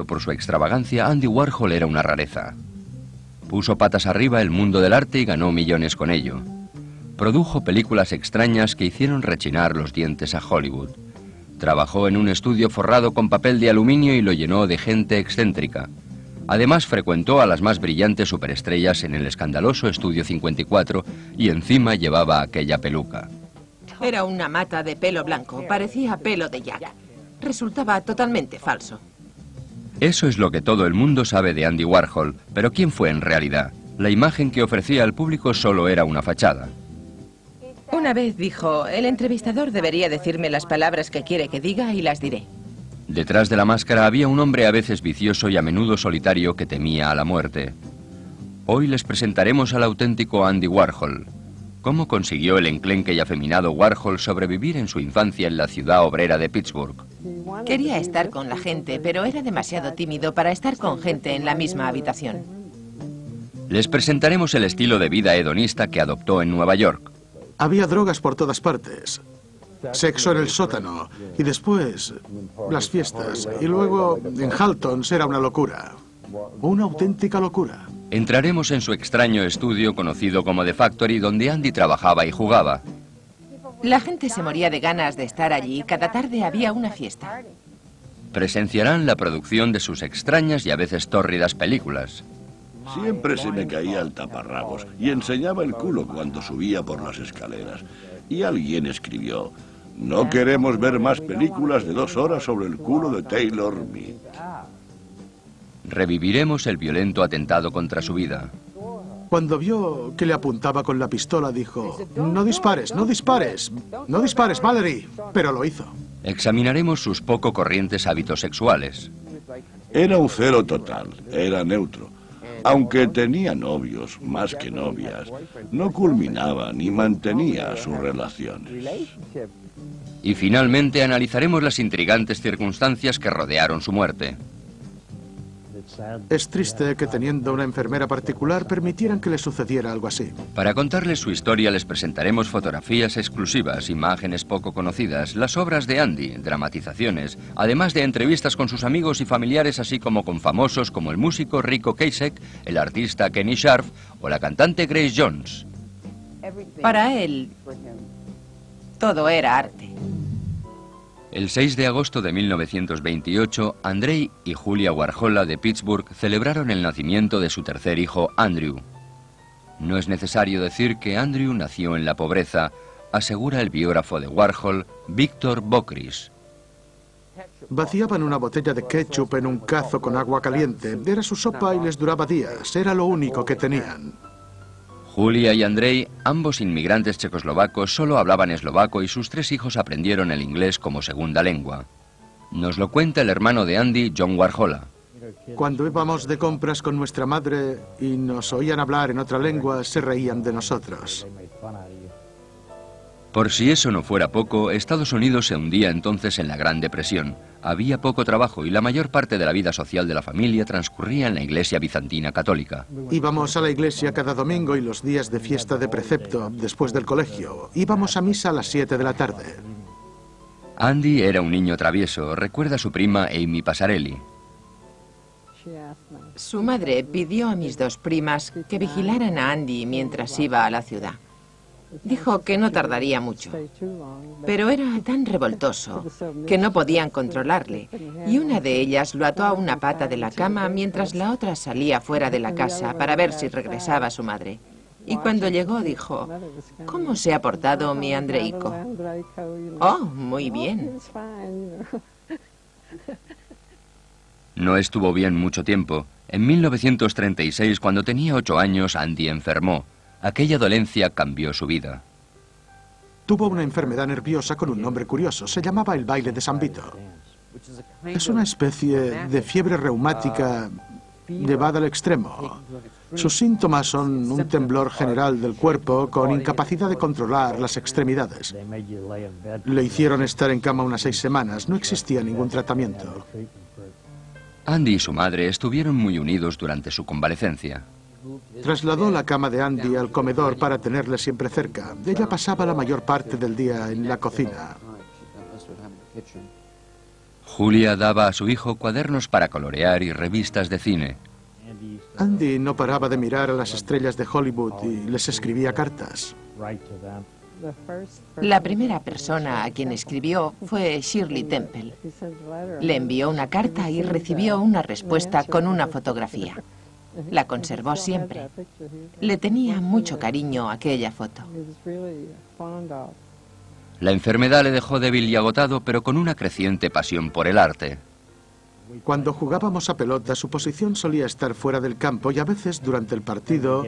Por su extravagancia, Andy Warhol era una rareza. Puso patas arriba el mundo del arte y ganó millones con ello. Produjo películas extrañas que hicieron rechinar los dientes a Hollywood. Trabajó en un estudio forrado con papel de aluminio y lo llenó de gente excéntrica. Además, frecuentó a las más brillantes superestrellas en el escandaloso Estudio 54 y encima llevaba aquella peluca. Era una mata de pelo blanco, parecía pelo de Jack. Resultaba totalmente falso. Eso es lo que todo el mundo sabe de Andy Warhol, pero ¿quién fue en realidad? La imagen que ofrecía al público solo era una fachada. Una vez dijo, el entrevistador debería decirme las palabras que quiere que diga y las diré. Detrás de la máscara había un hombre a veces vicioso y a menudo solitario que temía a la muerte. Hoy les presentaremos al auténtico Andy Warhol. ¿Cómo consiguió el enclenque y afeminado Warhol sobrevivir en su infancia en la ciudad obrera de Pittsburgh? Quería estar con la gente, pero era demasiado tímido para estar con gente en la misma habitación. Les presentaremos el estilo de vida hedonista que adoptó en Nueva York. Había drogas por todas partes. Sexo en el sótano. Y después, las fiestas. Y luego, en Haltons era una locura. Una auténtica locura. Entraremos en su extraño estudio conocido como The Factory, donde Andy trabajaba y jugaba. La gente se moría de ganas de estar allí. Cada tarde había una fiesta. Presenciarán la producción de sus extrañas y a veces tórridas películas. Siempre se me caía el taparrabos y enseñaba el culo cuando subía por las escaleras. Y alguien escribió, no queremos ver más películas de 2 horas sobre el culo de Taylor Mead. Reviviremos el violento atentado contra su vida. Cuando vio que le apuntaba con la pistola, dijo, no dispares, no dispares, no dispares, Valerie. Pero lo hizo. Examinaremos sus poco corrientes hábitos sexuales. Era un cero total, era neutro. Aunque tenía novios, más que novias, no culminaba ni mantenía sus relaciones. Y finalmente analizaremos las intrigantes circunstancias que rodearon su muerte. Es triste que teniendo una enfermera particular permitieran que le sucediera algo así. Para contarles su historia les presentaremos fotografías exclusivas, imágenes poco conocidas, las obras de Andy, dramatizaciones, además de entrevistas con sus amigos y familiares, así como con famosos como el músico Rico Ocasek, el artista Kenny Scharf o la cantante Grace Jones. Para él, todo era arte. El 6 de agosto de 1928, Andrei y Julia Warhola de Pittsburgh celebraron el nacimiento de su tercer hijo, Andrew. No es necesario decir que Andrew nació en la pobreza, asegura el biógrafo de Warhol, Víctor Bokris. Vaciaban una botella de ketchup en un cazo con agua caliente. Era su sopa y les duraba días. Era lo único que tenían. Julia y Andrei, ambos inmigrantes checoslovacos, solo hablaban eslovaco y sus 3 hijos aprendieron el inglés como segunda lengua. Nos lo cuenta el hermano de Andy, John Warhola. Cuando íbamos de compras con nuestra madre y nos oían hablar en otra lengua, se reían de nosotros. Por si eso no fuera poco, Estados Unidos se hundía entonces en la Gran Depresión. Había poco trabajo y la mayor parte de la vida social de la familia transcurría en la iglesia bizantina católica. Íbamos a la iglesia cada domingo y los días de fiesta de precepto, después del colegio. Íbamos a misa a las 7 de la tarde. Andy era un niño travieso, recuerda a su prima Amy Pasarelli. Su madre pidió a mis 2 primas que vigilaran a Andy mientras iba a la ciudad. Dijo que no tardaría mucho, pero era tan revoltoso que no podían controlarle, y una de ellas lo ató a una pata de la cama mientras la otra salía fuera de la casa para ver si regresaba su madre. Y cuando llegó dijo, ¿cómo se ha portado mi Andreico? Oh, muy bien. No estuvo bien mucho tiempo. En 1936, cuando tenía 8 años, Andy enfermó. Aquella dolencia cambió su vida. Tuvo una enfermedad nerviosa con un nombre curioso. Se llamaba el baile de San Vito. Es una especie de fiebre reumática llevada al extremo. Sus síntomas son un temblor general del cuerpo con incapacidad de controlar las extremidades. Le hicieron estar en cama unas 6 semanas. No existía ningún tratamiento. Andy y su madre estuvieron muy unidos durante su convalecencia. Trasladó la cama de Andy al comedor para tenerla siempre cerca. Ella pasaba la mayor parte del día en la cocina. Julia daba a su hijo cuadernos para colorear y revistas de cine. Andy no paraba de mirar a las estrellas de Hollywood y les escribía cartas. La primera persona a quien escribió fue Shirley Temple. Le envió una carta y recibió una respuesta con una fotografía. La conservó siempre. Le tenía mucho cariño a aquella foto. La enfermedad le dejó débil y agotado, pero con una creciente pasión por el arte. Cuando jugábamos a pelota, su posición solía estar fuera del campo y a veces durante el partido,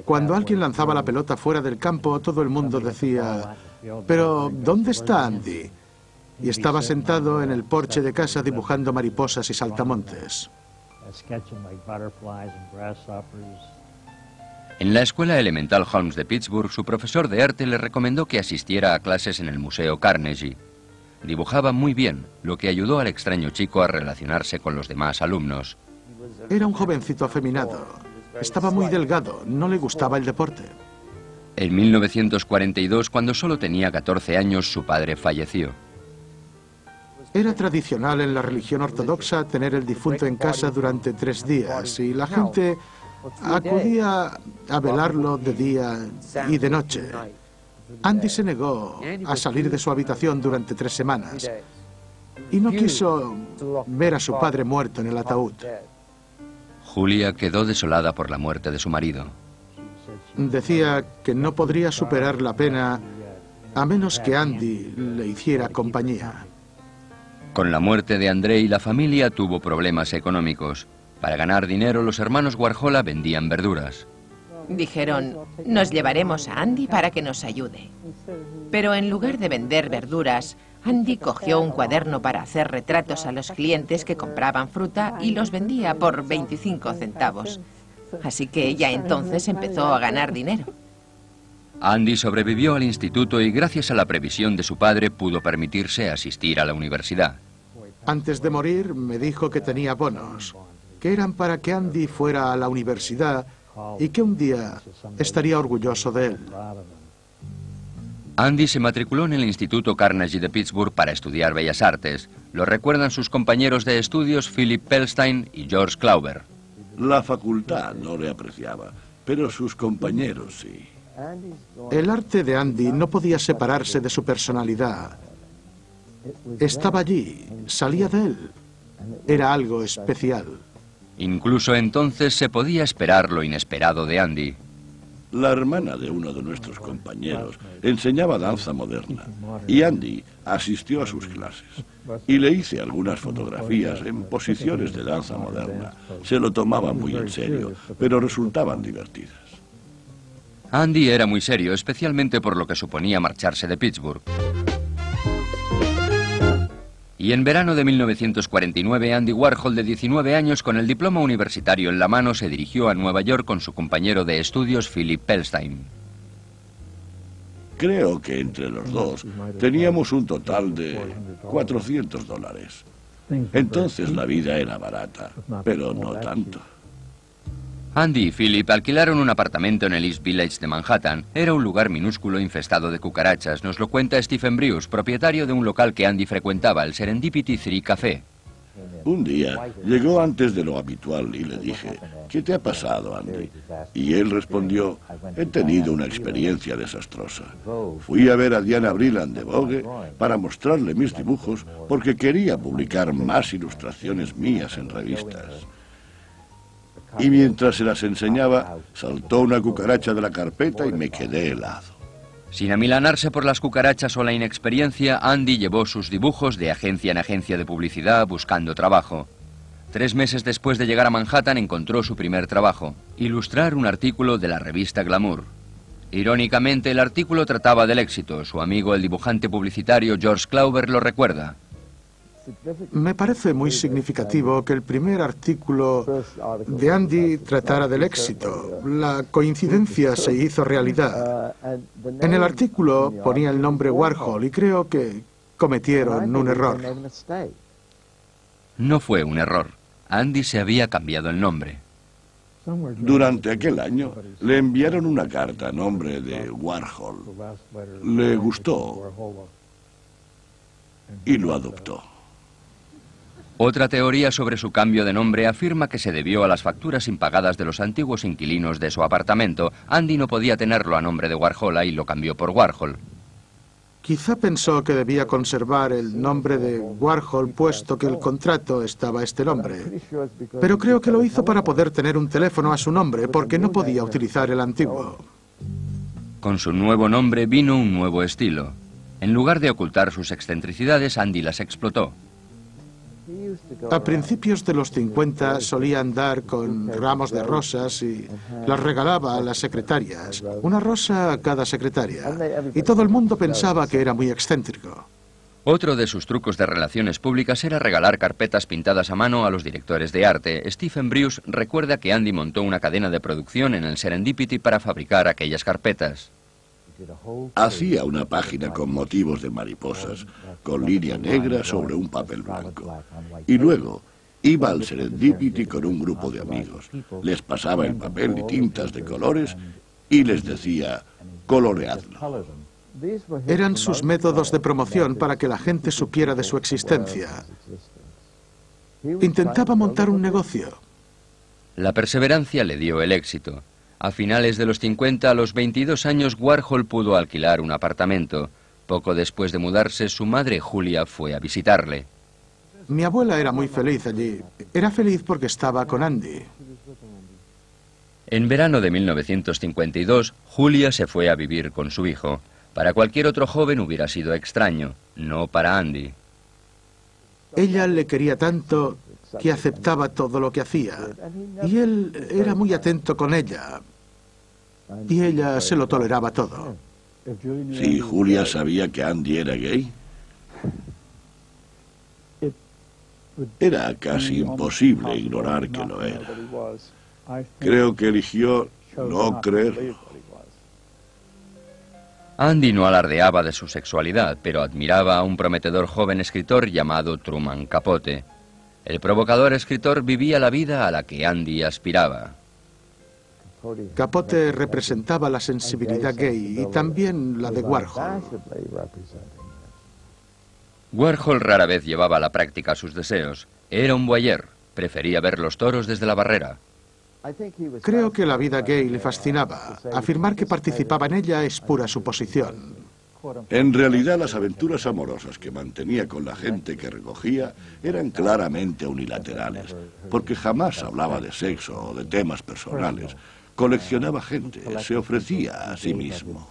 cuando alguien lanzaba la pelota fuera del campo, todo el mundo decía, «¿Pero dónde está Andy?» Y estaba sentado en el porche de casa dibujando mariposas y saltamontes. En la escuela elemental Holmes de Pittsburgh, su profesor de arte le recomendó que asistiera a clases en el Museo Carnegie. Dibujaba muy bien, lo que ayudó al extraño chico a relacionarse con los demás alumnos. Era un jovencito afeminado. Estaba muy delgado, no le gustaba el deporte. En 1942, cuando solo tenía 14 años, su padre falleció. Era tradicional en la religión ortodoxa tener el difunto en casa durante 3 días y la gente acudía a velarlo de día y de noche. Andy se negó a salir de su habitación durante 3 semanas y no quiso ver a su padre muerto en el ataúd. Julia quedó desolada por la muerte de su marido. Decía que no podría superar la pena a menos que Andy le hiciera compañía. Con la muerte de Andrei, la familia tuvo problemas económicos. Para ganar dinero, los hermanos Warhol vendían verduras. Dijeron, nos llevaremos a Andy para que nos ayude. Pero en lugar de vender verduras, Andy cogió un cuaderno para hacer retratos a los clientes que compraban fruta y los vendía por 25 centavos. Así que ya entonces empezó a ganar dinero. Andy sobrevivió al instituto y gracias a la previsión de su padre pudo permitirse asistir a la universidad. Antes de morir me dijo que tenía bonos, que eran para que Andy fuera a la universidad y que un día estaría orgulloso de él. Andy se matriculó en el Instituto Carnegie de Pittsburgh para estudiar Bellas Artes. Lo recuerdan sus compañeros de estudios Philip Pelstein y George Klauber. La facultad no le apreciaba, pero sus compañeros sí. El arte de Andy no podía separarse de su personalidad. Estaba allí, salía de él. Era algo especial. Incluso entonces se podía esperar lo inesperado de Andy. La hermana de uno de nuestros compañeros enseñaba danza moderna y Andy asistió a sus clases. Y le hice algunas fotografías en posiciones de danza moderna. Se lo tomaba muy en serio, pero resultaban divertidas. Andy era muy serio, especialmente por lo que suponía marcharse de Pittsburgh. Y en verano de 1949, Andy Warhol, de 19 años, con el diploma universitario en la mano, se dirigió a Nueva York con su compañero de estudios, Philip Pelstein. Creo que entre los dos teníamos un total de $400. Entonces la vida era barata, pero no tanto. Andy y Philip alquilaron un apartamento en el East Village de Manhattan. Era un lugar minúsculo infestado de cucarachas. Nos lo cuenta Stephen Bruce, propietario de un local que Andy frecuentaba, el Serendipity 3 Café. Un día llegó antes de lo habitual y le dije, ¿qué te ha pasado, Andy? Y él respondió, he tenido una experiencia desastrosa. Fui a ver a Diana Vreeland de Vogue para mostrarle mis dibujos porque quería publicar más ilustraciones mías en revistas. Y mientras se las enseñaba, saltó una cucaracha de la carpeta y me quedé helado. Sin amilanarse por las cucarachas o la inexperiencia, Andy llevó sus dibujos de agencia en agencia de publicidad buscando trabajo. 3 meses después de llegar a Manhattan encontró su primer trabajo, ilustrar un artículo de la revista Glamour. Irónicamente, el artículo trataba del éxito. Su amigo, el dibujante publicitario George Klauber, lo recuerda. Me parece muy significativo que el primer artículo de Andy tratara del éxito. La coincidencia se hizo realidad. En el artículo ponía el nombre Warhol y creo que cometieron un error. No fue un error. Andy se había cambiado el nombre. Durante aquel año le enviaron una carta a nombre de Warhol. Le gustó y lo adoptó. Otra teoría sobre su cambio de nombre afirma que se debió a las facturas impagadas de los antiguos inquilinos de su apartamento. Andy no podía tenerlo a nombre de Warhol y lo cambió por Warhol. Quizá pensó que debía conservar el nombre de Warhol puesto que el contrato estaba a este nombre. Pero creo que lo hizo para poder tener un teléfono a su nombre porque no podía utilizar el antiguo. Con su nuevo nombre vino un nuevo estilo. En lugar de ocultar sus excentricidades, Andy las explotó. A principios de los 50 solía andar con ramos de rosas y las regalaba a las secretarias, una rosa a cada secretaria, y todo el mundo pensaba que era muy excéntrico. Otro de sus trucos de relaciones públicas era regalar carpetas pintadas a mano a los directores de arte. Stephen Bruce recuerda que Andy montó una cadena de producción en el Serendipity para fabricar aquellas carpetas. Hacía una página con motivos de mariposas, con línea negra sobre un papel blanco. Y luego iba al Serendipity con un grupo de amigos. Les pasaba el papel y tintas de colores y les decía, coloreadlo. Eran sus métodos de promoción para que la gente supiera de su existencia. Intentaba montar un negocio. La perseverancia le dio el éxito. A finales de los 50, a los 22 años, Warhol pudo alquilar un apartamento. Poco después de mudarse, su madre Julia fue a visitarle. Mi abuela era muy feliz allí. Era feliz porque estaba con Andy. En verano de 1952, Julia se fue a vivir con su hijo. Para cualquier otro joven hubiera sido extraño, no para Andy. Ella le quería tanto que aceptaba todo lo que hacía. Y él era muy atento con ella. Y ella se lo toleraba todo. ¿Sí, Julia sabía que Andy era gay? Era casi imposible ignorar que lo era. Creo que eligió no creerlo. Andy no alardeaba de su sexualidad, pero admiraba a un prometedor joven escritor llamado Truman Capote. El provocador escritor vivía la vida a la que Andy aspiraba. Capote representaba la sensibilidad gay y también la de Warhol. Warhol rara vez llevaba a la práctica sus deseos. Era un voyeur. Prefería ver los toros desde la barrera. Creo que la vida gay le fascinaba. Afirmar que participaba en ella es pura suposición. En realidad, las aventuras amorosas que mantenía con la gente que recogía eran claramente unilaterales, porque jamás hablaba de sexo o de temas personales. Coleccionaba gente, se ofrecía a sí mismo.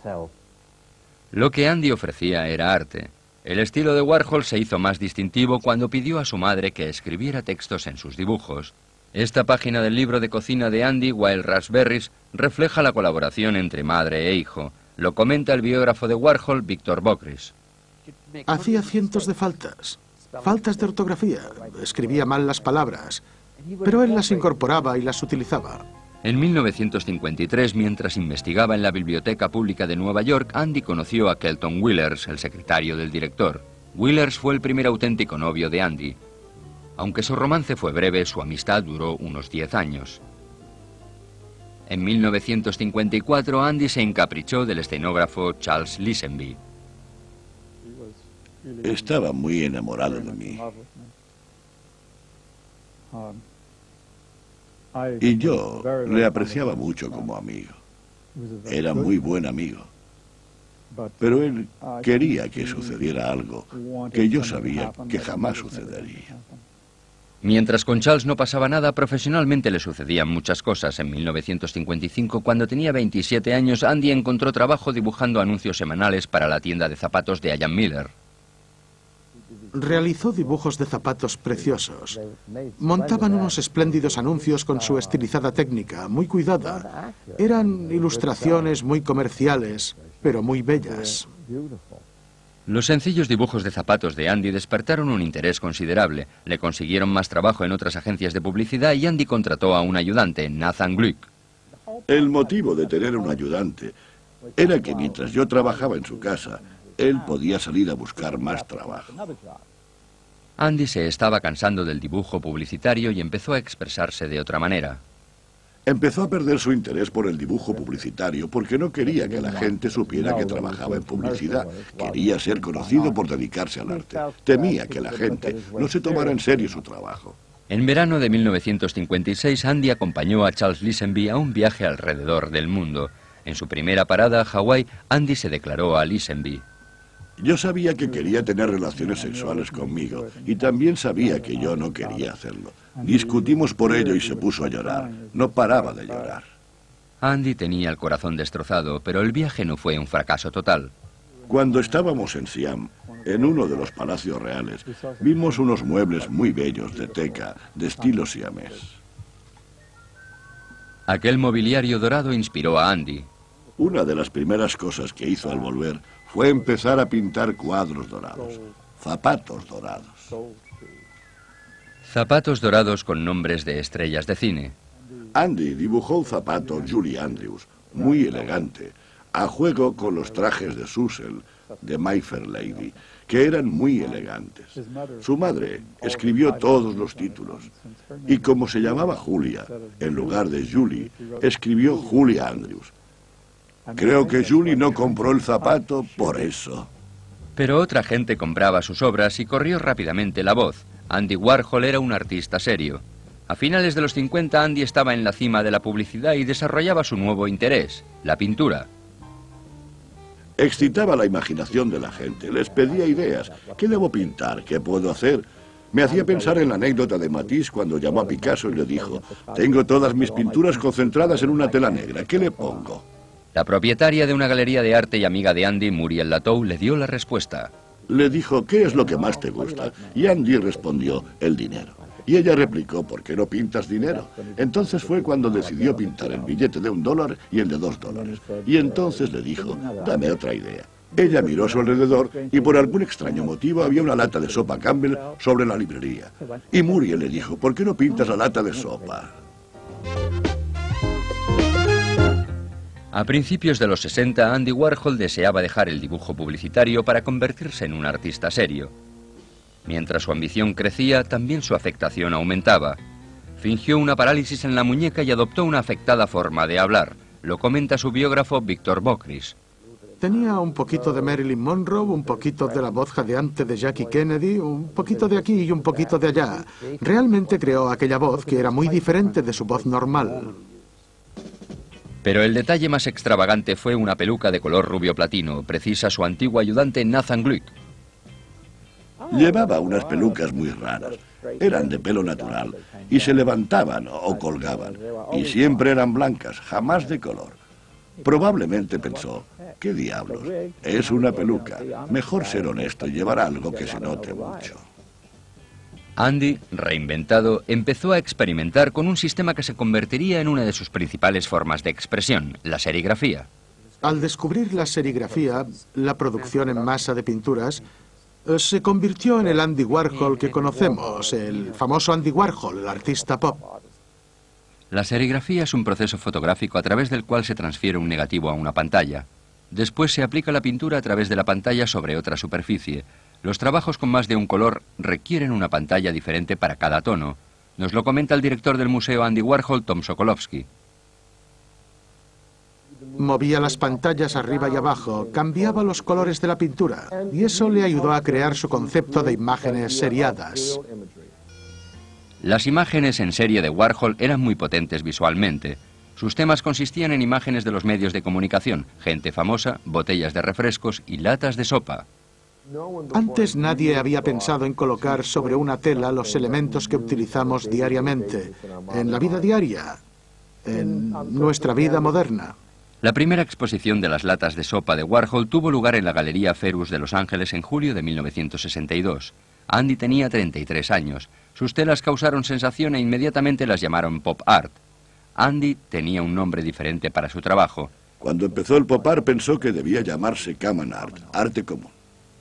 Lo que Andy ofrecía era arte. El estilo de Warhol se hizo más distintivo cuando pidió a su madre que escribiera textos en sus dibujos. Esta página del libro de cocina de Andy, Wild Raspberries, refleja la colaboración entre madre e hijo. Lo comenta el biógrafo de Warhol, Victor Bockris. Hacía cientos de faltas de ortografía, escribía mal las palabras, pero él las incorporaba y las utilizaba. En 1953, mientras investigaba en la Biblioteca Pública de Nueva York, Andy conoció a Kelton Willers, el secretario del director. Willers fue el primer auténtico novio de Andy. Aunque su romance fue breve, su amistad duró unos 10 años. En 1954, Andy se encaprichó del escenógrafo Charles Lisenby. Estaba muy enamorado de mí. Y yo le apreciaba mucho como amigo. Era muy buen amigo. Pero él quería que sucediera algo que yo sabía que jamás sucedería. Mientras con Charles no pasaba nada, profesionalmente le sucedían muchas cosas. En 1955, cuando tenía 27 años, Andy encontró trabajo dibujando anuncios semanales para la tienda de zapatos de Ian Miller. Realizó dibujos de zapatos preciosos. Montaban unos espléndidos anuncios con su estilizada técnica, muy cuidada. Eran ilustraciones muy comerciales, pero muy bellas. Los sencillos dibujos de zapatos de Andy despertaron un interés considerable. Le consiguieron más trabajo en otras agencias de publicidad y Andy contrató a un ayudante, Nathan Glick. El motivo de tener un ayudante era que mientras yo trabajaba en su casa, él podía salir a buscar más trabajo. Andy se estaba cansando del dibujo publicitario y empezó a expresarse de otra manera. Empezó a perder su interés por el dibujo publicitario porque no quería que la gente supiera que trabajaba en publicidad. Quería ser conocido por dedicarse al arte. Temía que la gente no se tomara en serio su trabajo. En verano de 1956, Andy acompañó a Charles Lisenby a un viaje alrededor del mundo. En su primera parada a Hawái, Andy se declaró a Lisenby. Yo sabía que quería tener relaciones sexuales conmigo y también sabía que yo no quería hacerlo. Discutimos por ello y se puso a llorar. No paraba de llorar. Andy tenía el corazón destrozado, pero el viaje no fue un fracaso total. Cuando estábamos en Siam, en uno de los palacios reales, vimos unos muebles muy bellos de teca, de estilo siamés. Aquel mobiliario dorado inspiró a Andy. Una de las primeras cosas que hizo al volver fue empezar a pintar cuadros dorados, zapatos dorados. Zapatos dorados con nombres de estrellas de cine. Andy dibujó un zapato Julie Andrews, muy elegante, a juego con los trajes de Suzel, de My Fair Lady, que eran muy elegantes. Su madre escribió todos los títulos, y como se llamaba Julia, en lugar de Julie, escribió Julia Andrews. Creo que Julie no compró el zapato por eso. Pero otra gente compraba sus obras y corrió rápidamente la voz. Andy Warhol era un artista serio. A finales de los 50, Andy estaba en la cima de la publicidad y desarrollaba su nuevo interés, la pintura. Excitaba la imaginación de la gente, les pedía ideas. ¿Qué debo pintar? ¿Qué puedo hacer? Me hacía pensar en la anécdota de Matisse cuando llamó a Picasso y le dijo: tengo todas mis pinturas concentradas en una tela negra, ¿qué le pongo? La propietaria de una galería de arte y amiga de Andy, Muriel Latour, le dio la respuesta. Le dijo: ¿qué es lo que más te gusta? Y Andy respondió: el dinero. Y ella replicó: ¿por qué no pintas dinero? Entonces fue cuando decidió pintar el billete de $1 y el de $2. Y entonces le dijo: dame otra idea. Ella miró a su alrededor y por algún extraño motivo había una lata de sopa Campbell sobre la librería. Y Muriel le dijo: ¿por qué no pintas la lata de sopa? A principios de los 60, Andy Warhol deseaba dejar el dibujo publicitario para convertirse en un artista serio. Mientras su ambición crecía, también su afectación aumentaba. Fingió una parálisis en la muñeca y adoptó una afectada forma de hablar. Lo comenta su biógrafo Víctor Bocris. Tenía un poquito de Marilyn Monroe, un poquito de la voz jadeante de Jackie Kennedy, un poquito de aquí y un poquito de allá. Realmente creó aquella voz que era muy diferente de su voz normal. Pero el detalle más extravagante fue una peluca de color rubio platino, precisa su antiguo ayudante Nathan Gluck. Llevaba unas pelucas muy raras. Eran de pelo natural y se levantaban o colgaban. Y siempre eran blancas, jamás de color. Probablemente pensó: ¿qué diablos? Es una peluca. Mejor ser honesto y llevar algo que se note mucho. Andy, reinventado, empezó a experimentar con un sistema que se convertiría en una de sus principales formas de expresión, la serigrafía. Al descubrir la serigrafía, la producción en masa de pinturas, se convirtió en el Andy Warhol que conocemos, el famoso Andy Warhol, el artista pop. La serigrafía es un proceso fotográfico a través del cual se transfiere un negativo a una pantalla. Después se aplica la pintura a través de la pantalla sobre otra superficie. Los trabajos con más de un color requieren una pantalla diferente para cada tono. Nos lo comenta el director del museo Andy Warhol, Tom Sokolowski. Movía las pantallas arriba y abajo, cambiaba los colores de la pintura, y eso le ayudó a crear su concepto de imágenes seriadas. Las imágenes en serie de Warhol eran muy potentes visualmente. Sus temas consistían en imágenes de los medios de comunicación, gente famosa, botellas de refrescos y latas de sopa. Antes nadie había pensado en colocar sobre una tela los elementos que utilizamos diariamente, en la vida diaria, en nuestra vida moderna. La primera exposición de las latas de sopa de Warhol tuvo lugar en la Galería Ferus de Los Ángeles en julio de 1962. Andy tenía 33 años. Sus telas causaron sensación e inmediatamente las llamaron pop art. Andy tenía un nombre diferente para su trabajo. Cuando empezó el pop art pensó que debía llamarse common art, arte común.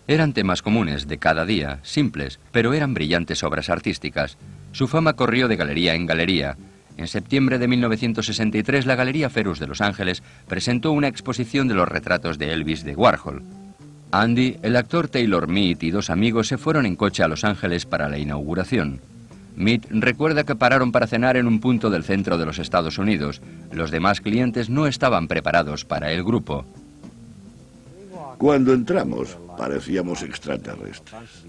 Eran temas comunes de cada día, simples, pero eran brillantes obras artísticas. Su fama corrió de galería en galería. En septiembre de 1963, la Galería Ferus de Los Ángeles presentó una exposición de los retratos de Elvis de Warhol. Andy, el actor Taylor Mead y dos amigos se fueron en coche a Los Ángeles para la inauguración. Mead recuerda que pararon para cenar en un punto del centro de los Estados Unidos. Los demás clientes no estaban preparados para el grupo. Cuando entramos, parecíamos extraterrestres.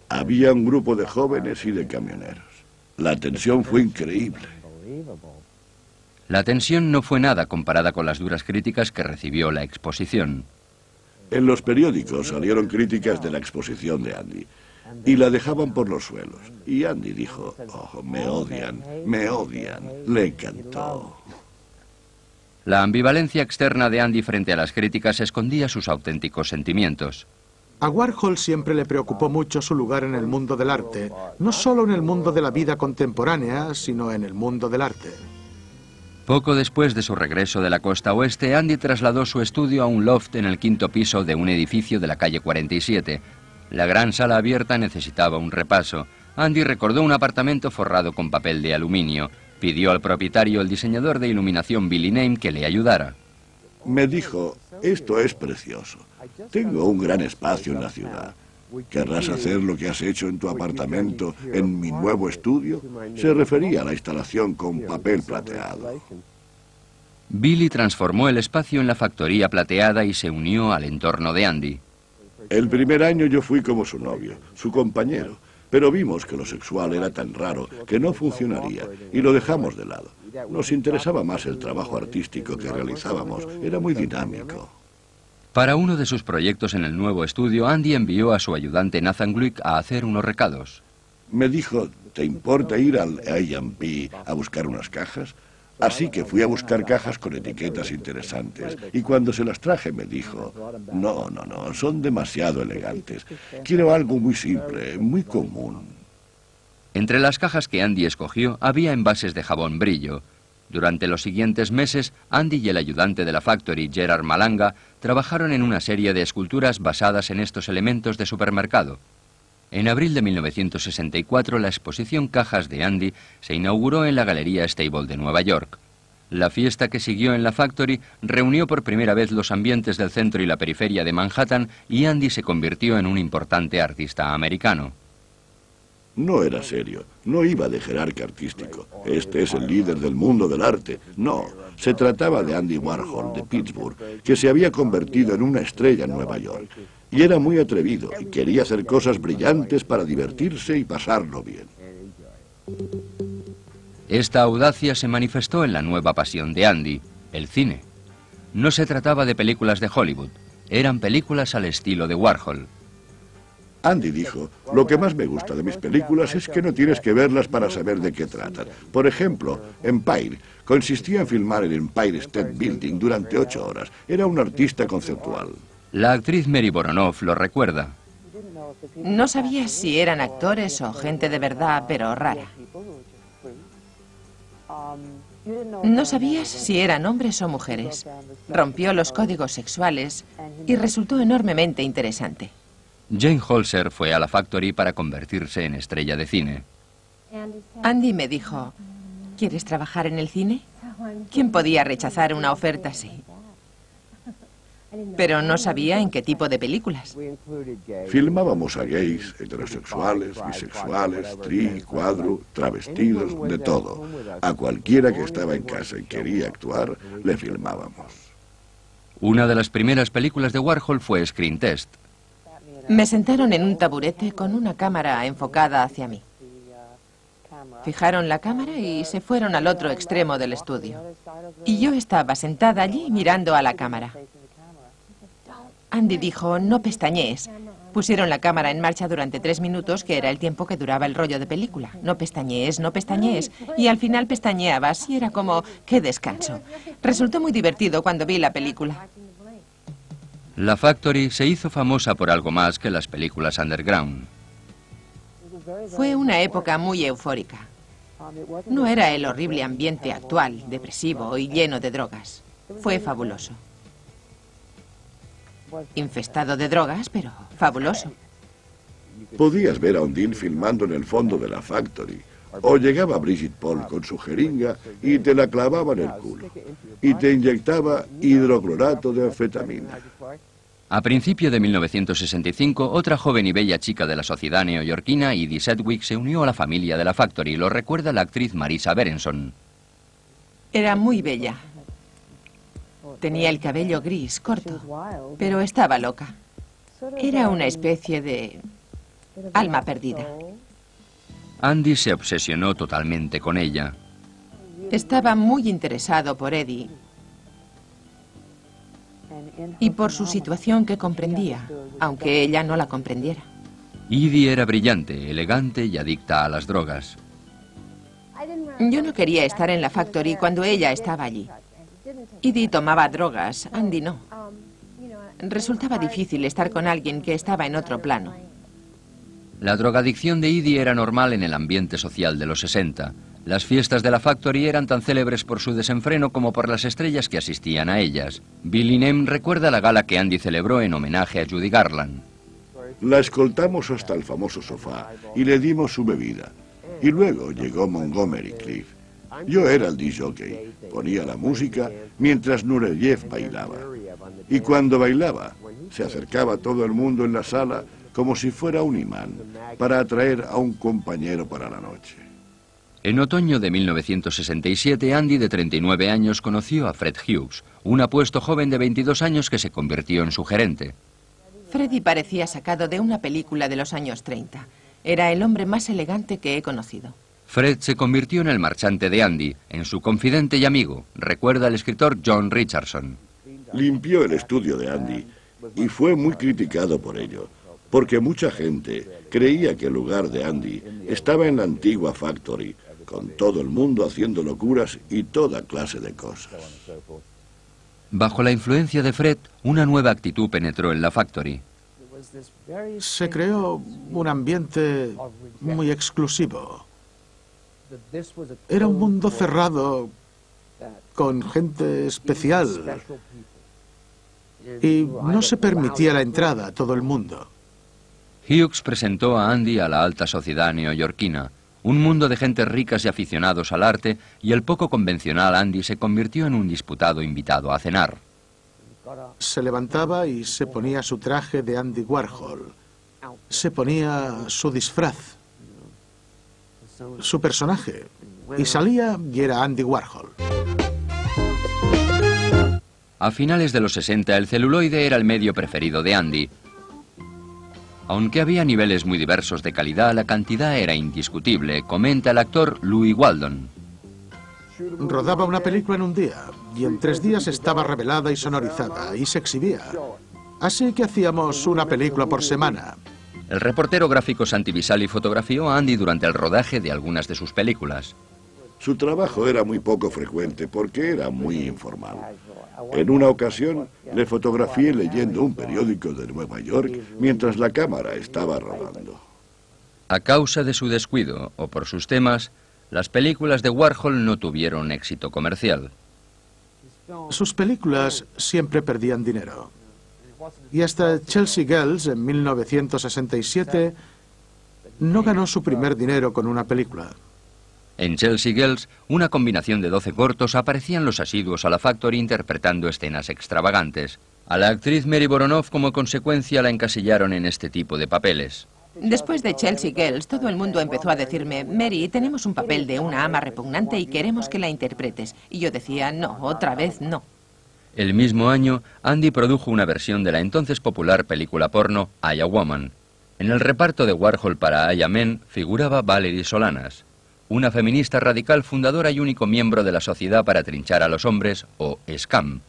Había un grupo de jóvenes y de camioneros. La tensión fue increíble. La tensión no fue nada comparada con las duras críticas que recibió la exposición. En los periódicos salieron críticas de la exposición de Andy y la dejaban por los suelos. Y Andy dijo, oh, me odian, le encantó. La ambivalencia externa de Andy frente a las críticas escondía sus auténticos sentimientos. A Warhol siempre le preocupó mucho su lugar en el mundo del arte, no solo en el mundo de la vida contemporánea, sino en el mundo del arte. Poco después de su regreso de la costa oeste, Andy trasladó su estudio a un loft en el 5º piso de un edificio de la calle 47. La gran sala abierta necesitaba un repaso. Andy recordó un apartamento forrado con papel de aluminio. Pidió al propietario, el diseñador de iluminación Billy Name, que le ayudara. Me dijo, esto es precioso. Tengo un gran espacio en la ciudad. ¿Querrás hacer lo que has hecho en tu apartamento en mi nuevo estudio? Se refería a la instalación con papel plateado. Billy transformó el espacio en la factoría plateada y se unió al entorno de Andy. El primer año yo fui como su novio, su compañero, pero vimos que lo sexual era tan raro que no funcionaría y lo dejamos de lado. Nos interesaba más el trabajo artístico que realizábamos, era muy dinámico. Para uno de sus proyectos en el nuevo estudio, Andy envió a su ayudante Nathan Glick a hacer unos recados. Me dijo, ¿te importa ir al A&P a buscar unas cajas? Así que fui a buscar cajas con etiquetas interesantes y cuando se las traje me dijo, no, son demasiado elegantes. Quiero algo muy simple, muy común. Entre las cajas que Andy escogió había envases de jabón Brillo. Durante los siguientes meses, Andy y el ayudante de la Factory, Gerard Malanga, trabajaron en una serie de esculturas basadas en estos elementos de supermercado. En abril de 1964, la exposición Cajas de Andy se inauguró en la Galería Stable de Nueva York. La fiesta que siguió en la Factory reunió por primera vez los ambientes del centro y la periferia de Manhattan y Andy se convirtió en un importante artista americano. No era serio, no iba de jerarca artístico. Este es el líder del mundo del arte. No, se trataba de Andy Warhol, de Pittsburgh, que se había convertido en una estrella en Nueva York. Y era muy atrevido y quería hacer cosas brillantes para divertirse y pasarlo bien. Esta audacia se manifestó en la nueva pasión de Andy, el cine. No se trataba de películas de Hollywood, eran películas al estilo de Warhol. Andy dijo, lo que más me gusta de mis películas es que no tienes que verlas para saber de qué tratan. Por ejemplo, Empire consistía en filmar el Empire State Building durante 8 horas. Era un artista conceptual. La actriz Mary Voronoff lo recuerda. No sabía si eran actores o gente de verdad, pero rara. No sabías si eran hombres o mujeres. Rompió los códigos sexuales y resultó enormemente interesante. Jane Holzer fue a la Factory para convertirse en estrella de cine. Andy me dijo, ¿quieres trabajar en el cine? ¿Quién podía rechazar una oferta así? Pero no sabía en qué tipo de películas. Filmábamos a gays, heterosexuales, bisexuales, tri, cuadro, travestidos, de todo. A cualquiera que estaba en casa y quería actuar, le filmábamos. Una de las primeras películas de Warhol fue Screen Test. Me sentaron en un taburete con una cámara enfocada hacia mí. Fijaron la cámara y se fueron al otro extremo del estudio. Y yo estaba sentada allí mirando a la cámara. Andy dijo, no pestañees. Pusieron la cámara en marcha durante 3 minutos, que era el tiempo que duraba el rollo de película. No pestañees, no pestañees. Y al final pestañeabas y era como, qué descanso. Resultó muy divertido cuando vi la película. La Factory se hizo famosa por algo más que las películas underground. Fue una época muy eufórica. No era el horrible ambiente actual, depresivo y lleno de drogas. Fue fabuloso. Infestado de drogas, pero fabuloso. Podías ver a Ondine filmando en el fondo de la Factory. O llegaba Brigitte Paul con su jeringa y te la clavaba en el culo. Y te inyectaba hidroclorato de anfetamina. A principio de 1965, otra joven y bella chica de la sociedad neoyorquina, Edie Sedgwick, se unió a la familia de la Factory. Lo recuerda la actriz Marisa Berenson. Era muy bella. Tenía el cabello gris, corto, pero estaba loca. Era una especie de alma perdida. Andy se obsesionó totalmente con ella. Estaba muy interesado por Edie y por su situación que comprendía, aunque ella no la comprendiera. Edie era brillante, elegante y adicta a las drogas. Yo no quería estar en la Factory cuando ella estaba allí. Edie tomaba drogas, Andy no. Resultaba difícil estar con alguien que estaba en otro plano. La drogadicción de Edie era normal en el ambiente social de los 60. Las fiestas de la Factory eran tan célebres por su desenfreno como por las estrellas que asistían a ellas. Billy Name recuerda la gala que Andy celebró en homenaje a Judy Garland. La escoltamos hasta el famoso sofá y le dimos su bebida. Y luego llegó Montgomery Clift. Yo era el disc jockey, ponía la música mientras Nureyev bailaba. Y cuando bailaba, se acercaba todo el mundo en la sala como si fuera un imán, para atraer a un compañero para la noche. En otoño de 1967, Andy, de 39 años, conoció a Fred Hughes, un apuesto joven de 22 años que se convirtió en su gerente. Freddy parecía sacado de una película de los años 30. Era el hombre más elegante que he conocido. Fred se convirtió en el marchante de Andy, en su confidente y amigo, recuerda el escritor John Richardson. Limpió el estudio de Andy y fue muy criticado por ello, porque mucha gente creía que el lugar de Andy estaba en la antigua Factory, con todo el mundo haciendo locuras y toda clase de cosas. Bajo la influencia de Fred, una nueva actitud penetró en la Factory. Se creó un ambiente muy exclusivo. Era un mundo cerrado, con gente especial, y no se permitía la entrada a todo el mundo. Hughes presentó a Andy a la alta sociedad neoyorquina, un mundo de gentes ricas y aficionados al arte, y el poco convencional Andy se convirtió en un disputado invitado a cenar. Se levantaba y se ponía su traje de Andy Warhol. Se ponía su disfraz, su personaje, y salía y era Andy Warhol. A finales de los 60, el celuloide era el medio preferido de Andy. Aunque había niveles muy diversos de calidad, la cantidad era indiscutible, comenta el actor Louis Waldon. Rodaba una película en un día, y en 3 días estaba revelada y sonorizada, y se exhibía. Así que hacíamos una película por semana. El reportero gráfico Santi Visali fotografió a Andy durante el rodaje de algunas de sus películas. Su trabajo era muy poco frecuente porque era muy informal. En una ocasión le fotografié leyendo un periódico de Nueva York mientras la cámara estaba rodando. A causa de su descuido o por sus temas, las películas de Warhol no tuvieron éxito comercial. Sus películas siempre perdían dinero. Y hasta Chelsea Girls, en 1967, no ganó su primer dinero con una película. En Chelsea Girls, una combinación de 12 cortos, aparecían los asiduos a la Factory interpretando escenas extravagantes. A la actriz Mary Voronoff, como consecuencia, la encasillaron en este tipo de papeles. Después de Chelsea Girls, todo el mundo empezó a decirme, Mary, tenemos un papel de una ama repugnante y queremos que la interpretes. Y yo decía, no, otra vez no. El mismo año, Andy produjo una versión de la entonces popular película porno I, a Woman. En el reparto de Warhol para I, a Man figuraba Valerie Solanas, una feminista radical fundadora y único miembro de la Sociedad para Trinchar a los Hombres, o SCAM.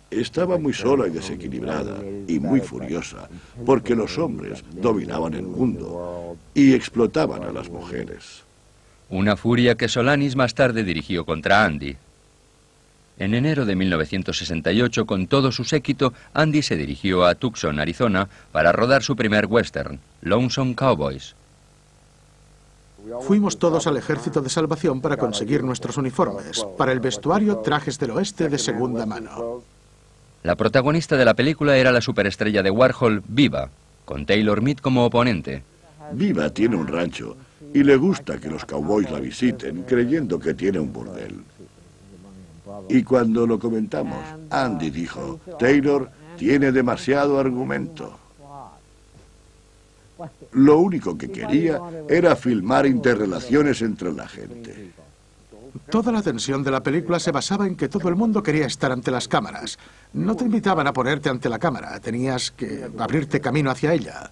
Estaba muy sola y desequilibrada, y muy furiosa, porque los hombres dominaban el mundo y explotaban a las mujeres. Una furia que Solanis más tarde dirigió contra Andy. En enero de 1968, con todo su séquito, Andy se dirigió a Tucson, Arizona, para rodar su primer western, Lonesome Cowboys. Fuimos todos al Ejército de Salvación para conseguir nuestros uniformes, para el vestuario trajes del oeste de segunda mano. La protagonista de la película era la superestrella de Warhol, Viva, con Taylor Mead como oponente. Viva tiene un rancho y le gusta que los cowboys la visiten creyendo que tiene un burdel. Y cuando lo comentamos, Andy dijo, Taylor tiene demasiado argumento. Lo único que quería era filmar interrelaciones entre la gente. Toda la tensión de la película se basaba en que todo el mundo quería estar ante las cámaras. No te invitaban a ponerte ante la cámara, tenías que abrirte camino hacia ella.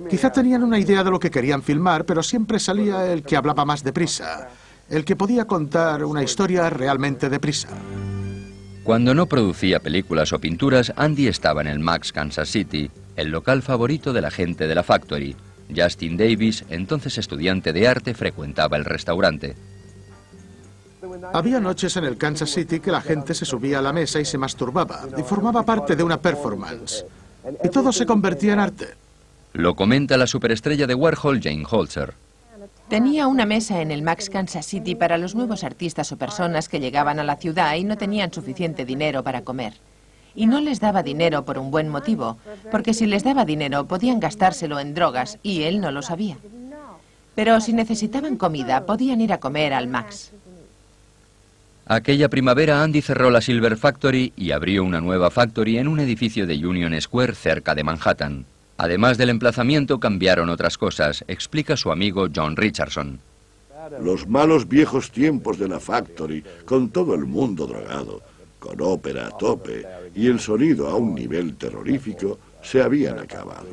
Quizá tenían una idea de lo que querían filmar, pero siempre salía el que hablaba más deprisa, el que podía contar una historia realmente deprisa. Cuando no producía películas o pinturas, Andy estaba en el Max Kansas City, el local favorito de la gente de la Factory. Justin Davis, entonces estudiante de arte, frecuentaba el restaurante. Había noches en el Kansas City que la gente se subía a la mesa y se masturbaba, y formaba parte de una performance. Y todo se convertía en arte. Lo comenta la superestrella de Warhol, Jane Holzer. Tenía una mesa en el Max Kansas City para los nuevos artistas o personas que llegaban a la ciudad y no tenían suficiente dinero para comer. Y no les daba dinero por un buen motivo, porque si les daba dinero podían gastárselo en drogas y él no lo sabía. Pero si necesitaban comida, podían ir a comer al Max. Aquella primavera Andy cerró la Silver Factory y abrió una nueva factory en un edificio de Union Square cerca de Manhattan. Además del emplazamiento cambiaron otras cosas, explica su amigo John Richardson. Los malos viejos tiempos de la Factory, con todo el mundo drogado, con ópera a tope y el sonido a un nivel terrorífico, se habían acabado.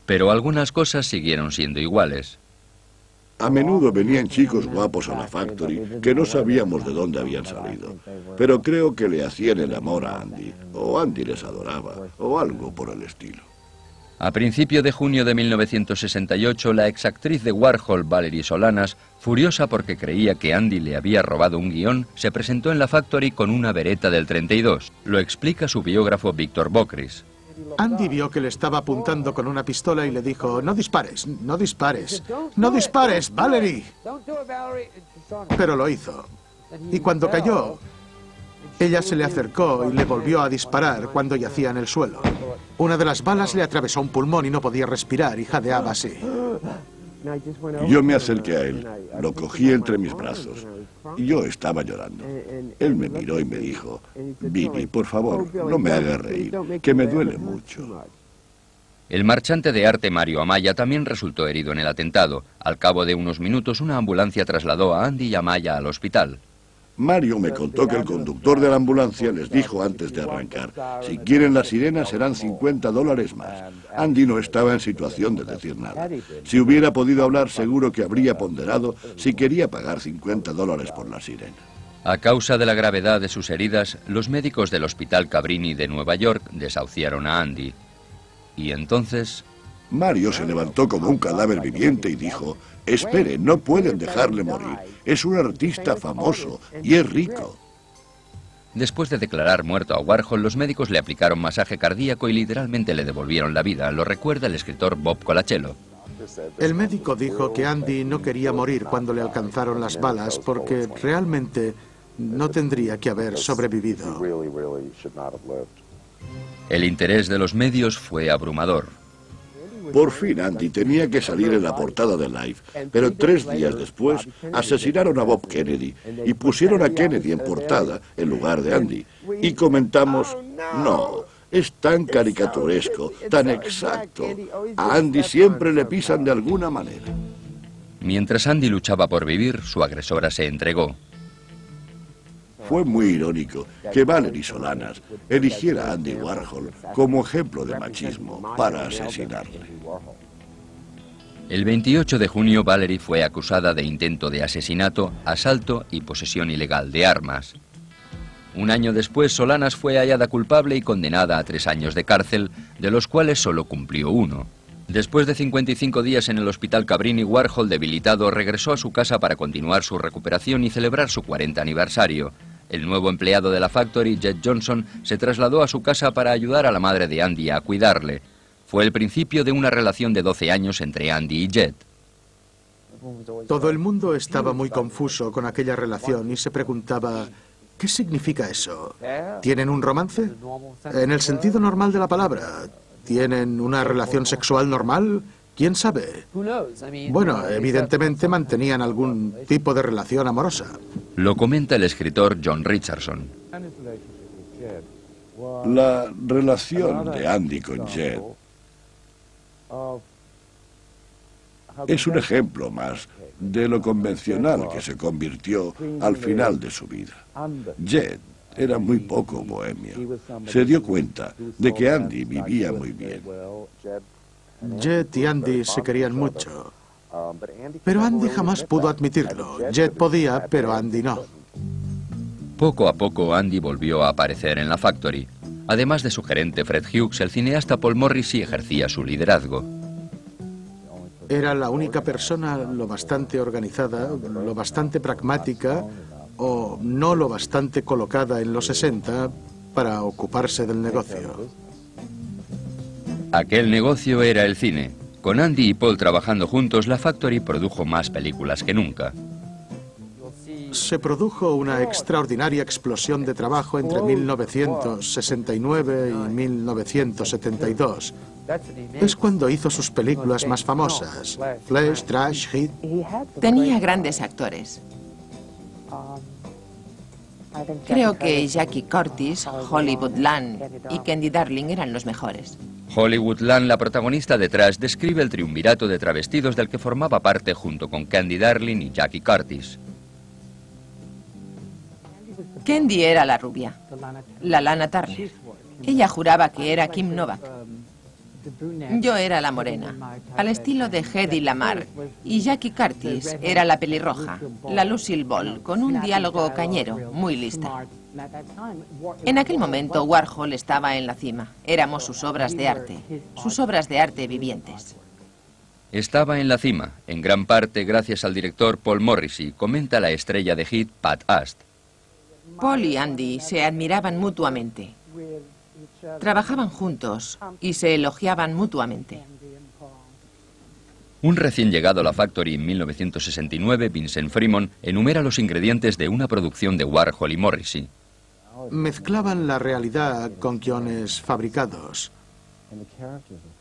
Pero algunas cosas siguieron siendo iguales. A menudo venían chicos guapos a la Factory que no sabíamos de dónde habían salido, pero creo que le hacían el amor a Andy, o Andy les adoraba, o algo por el estilo. A principio de junio de 1968, la exactriz de Warhol, Valerie Solanas, furiosa porque creía que Andy le había robado un guión, se presentó en la Factory con una Beretta del 32. Lo explica su biógrafo Víctor Bocris. Andy vio que le estaba apuntando con una pistola y le dijo, no dispares, no dispares, no dispares, Valerie. Pero lo hizo. Y cuando cayó, ella se le acercó y le volvió a disparar cuando yacía en el suelo. Una de las balas le atravesó un pulmón y no podía respirar y jadeaba así. Yo me acerqué a él, lo cogí entre mis brazos y yo estaba llorando. Él me miró y me dijo, Bibi, por favor, no me hagas reír, que me duele mucho. El marchante de arte Mario Amaya también resultó herido en el atentado. Al cabo de unos minutos, una ambulancia trasladó a Andy y Amaya al hospital. Mario me contó que el conductor de la ambulancia les dijo antes de arrancar, si quieren la sirena serán $50 más. Andy no estaba en situación de decir nada. Si hubiera podido hablar, seguro que habría ponderado si quería pagar $50 por la sirena. A causa de la gravedad de sus heridas, los médicos del Hospital Cabrini de Nueva York desahuciaron a Andy. Y entonces... Mario se levantó como un cadáver viviente y dijo, espere, no pueden dejarle morir. Es un artista famoso y es rico. Después de declarar muerto a Warhol, los médicos le aplicaron masaje cardíaco y literalmente le devolvieron la vida. Lo recuerda el escritor Bob Colachello. El médico dijo que Andy no quería morir cuando le alcanzaron las balas porque realmente no tendría que haber sobrevivido. El interés de los medios fue abrumador. Por fin Andy tenía que salir en la portada de Life, pero 3 días después asesinaron a Bob Kennedy y pusieron a Kennedy en portada en lugar de Andy. Y comentamos, no, es tan caricaturesco, tan exacto. A Andy siempre le pisan de alguna manera. Mientras Andy luchaba por vivir, su agresora se entregó. Fue muy irónico que Valerie Solanas eligiera a Andy Warhol como ejemplo de machismo para asesinarle. El 28 de junio, Valerie fue acusada de intento de asesinato, asalto y posesión ilegal de armas. Un año después, Solanas fue hallada culpable y condenada a 3 años de cárcel, de los cuales solo cumplió 1. Después de 55 días en el Hospital Cabrini, Warhol, debilitado, regresó a su casa para continuar su recuperación y celebrar su 40 aniversario. El nuevo empleado de la Factory, Jet Johnson, se trasladó a su casa para ayudar a la madre de Andy a cuidarle. Fue el principio de una relación de 12 años entre Andy y Jet. Todo el mundo estaba muy confuso con aquella relación y se preguntaba, ¿qué significa eso? ¿Tienen un romance? En el sentido normal de la palabra. ¿Tienen una relación sexual normal? ¿Quién sabe? Bueno, evidentemente mantenían algún tipo de relación amorosa. Lo comenta el escritor John Richardson. La relación de Andy con Jed es un ejemplo más de lo convencional que se convirtió al final de su vida. Jed era muy poco bohemio. Se dio cuenta de que Andy vivía muy bien. Jed y Andy se querían mucho. Pero Andy jamás pudo admitirlo. Jed podía, pero Andy no. Poco a poco Andy volvió a aparecer en la Factory. Además de su gerente Fred Hughes, el cineasta Paul Morrissey ejercía su liderazgo. Era la única persona lo bastante organizada, lo bastante pragmática o no lo bastante colocada en los 60 para ocuparse del negocio. Aquel negocio era el cine. Con Andy y Paul trabajando juntos, la Factory produjo más películas que nunca. Se produjo una extraordinaria explosión de trabajo entre 1969 y 1972. Es cuando hizo sus películas más famosas, Flash, Trash, Hit. Tenía grandes actores. Creo que Jackie Curtis, Hollywood Land y Candy Darling eran los mejores. Hollywood Land, la protagonista de Trash, describe el triunvirato de travestidos del que formaba parte junto con Candy Darling y Jackie Curtis. Candy era la rubia, la Lana Turner. Ella juraba que era Kim Novak. Yo era la morena, al estilo de Hedy Lamarr, y Jackie Curtis era la pelirroja, la Lucille Ball, con un diálogo cañero, muy lista. En aquel momento Warhol estaba en la cima. Éramos sus obras de arte vivientes. Estaba en la cima, en gran parte gracias al director Paul Morrissey, comenta la estrella de Hit Pat Ast. Paul y Andy se admiraban mutuamente. Trabajaban juntos y se elogiaban mutuamente. Un recién llegado a la Factory en 1969, Vincent Fremont, enumera los ingredientes de una producción de Warhol y Morrissey. Mezclaban la realidad con guiones fabricados.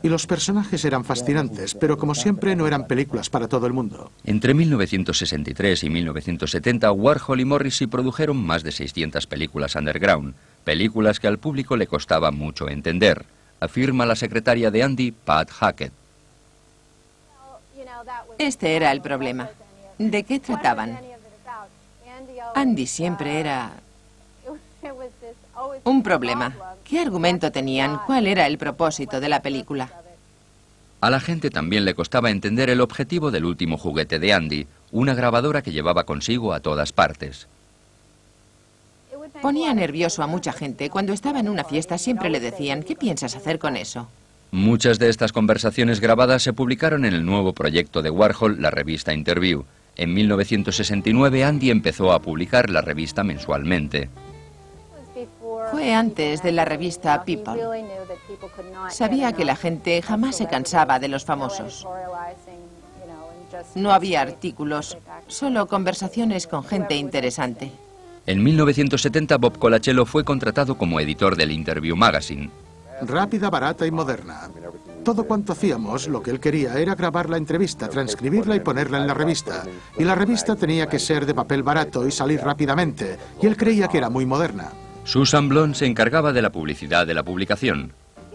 Y los personajes eran fascinantes, pero como siempre no eran películas para todo el mundo. Entre 1963 y 1970, Warhol y Morrissey produjeron más de 600 películas underground, películas que al público le costaba mucho entender, afirma la secretaria de Andy, Pat Hackett. Este era el problema. ¿De qué trataban? Andy siempre era un problema. ¿Qué argumento tenían? ¿Cuál era el propósito de la película? A la gente también le costaba entender el objetivo del último juguete de Andy, una grabadora que llevaba consigo a todas partes. Ponía nervioso a mucha gente. Cuando estaba en una fiesta siempre le decían, ¿qué piensas hacer con eso? Muchas de estas conversaciones grabadas se publicaron en el nuevo proyecto de Warhol, la revista Interview. En 1969 Andy empezó a publicar la revista mensualmente. Fue antes de la revista People. Sabía que la gente jamás se cansaba de los famosos. No había artículos, solo conversaciones con gente interesante. En 1970 Bob Colachello fue contratado como editor del Interview Magazine. Rápida, barata y moderna. Todo cuanto hacíamos, lo que él quería era grabar la entrevista, transcribirla y ponerla en la revista. Y la revista tenía que ser de papel barato y salir rápidamente. Y él creía que era muy moderna. Susan Blond se encargaba de la publicidad de la publicación.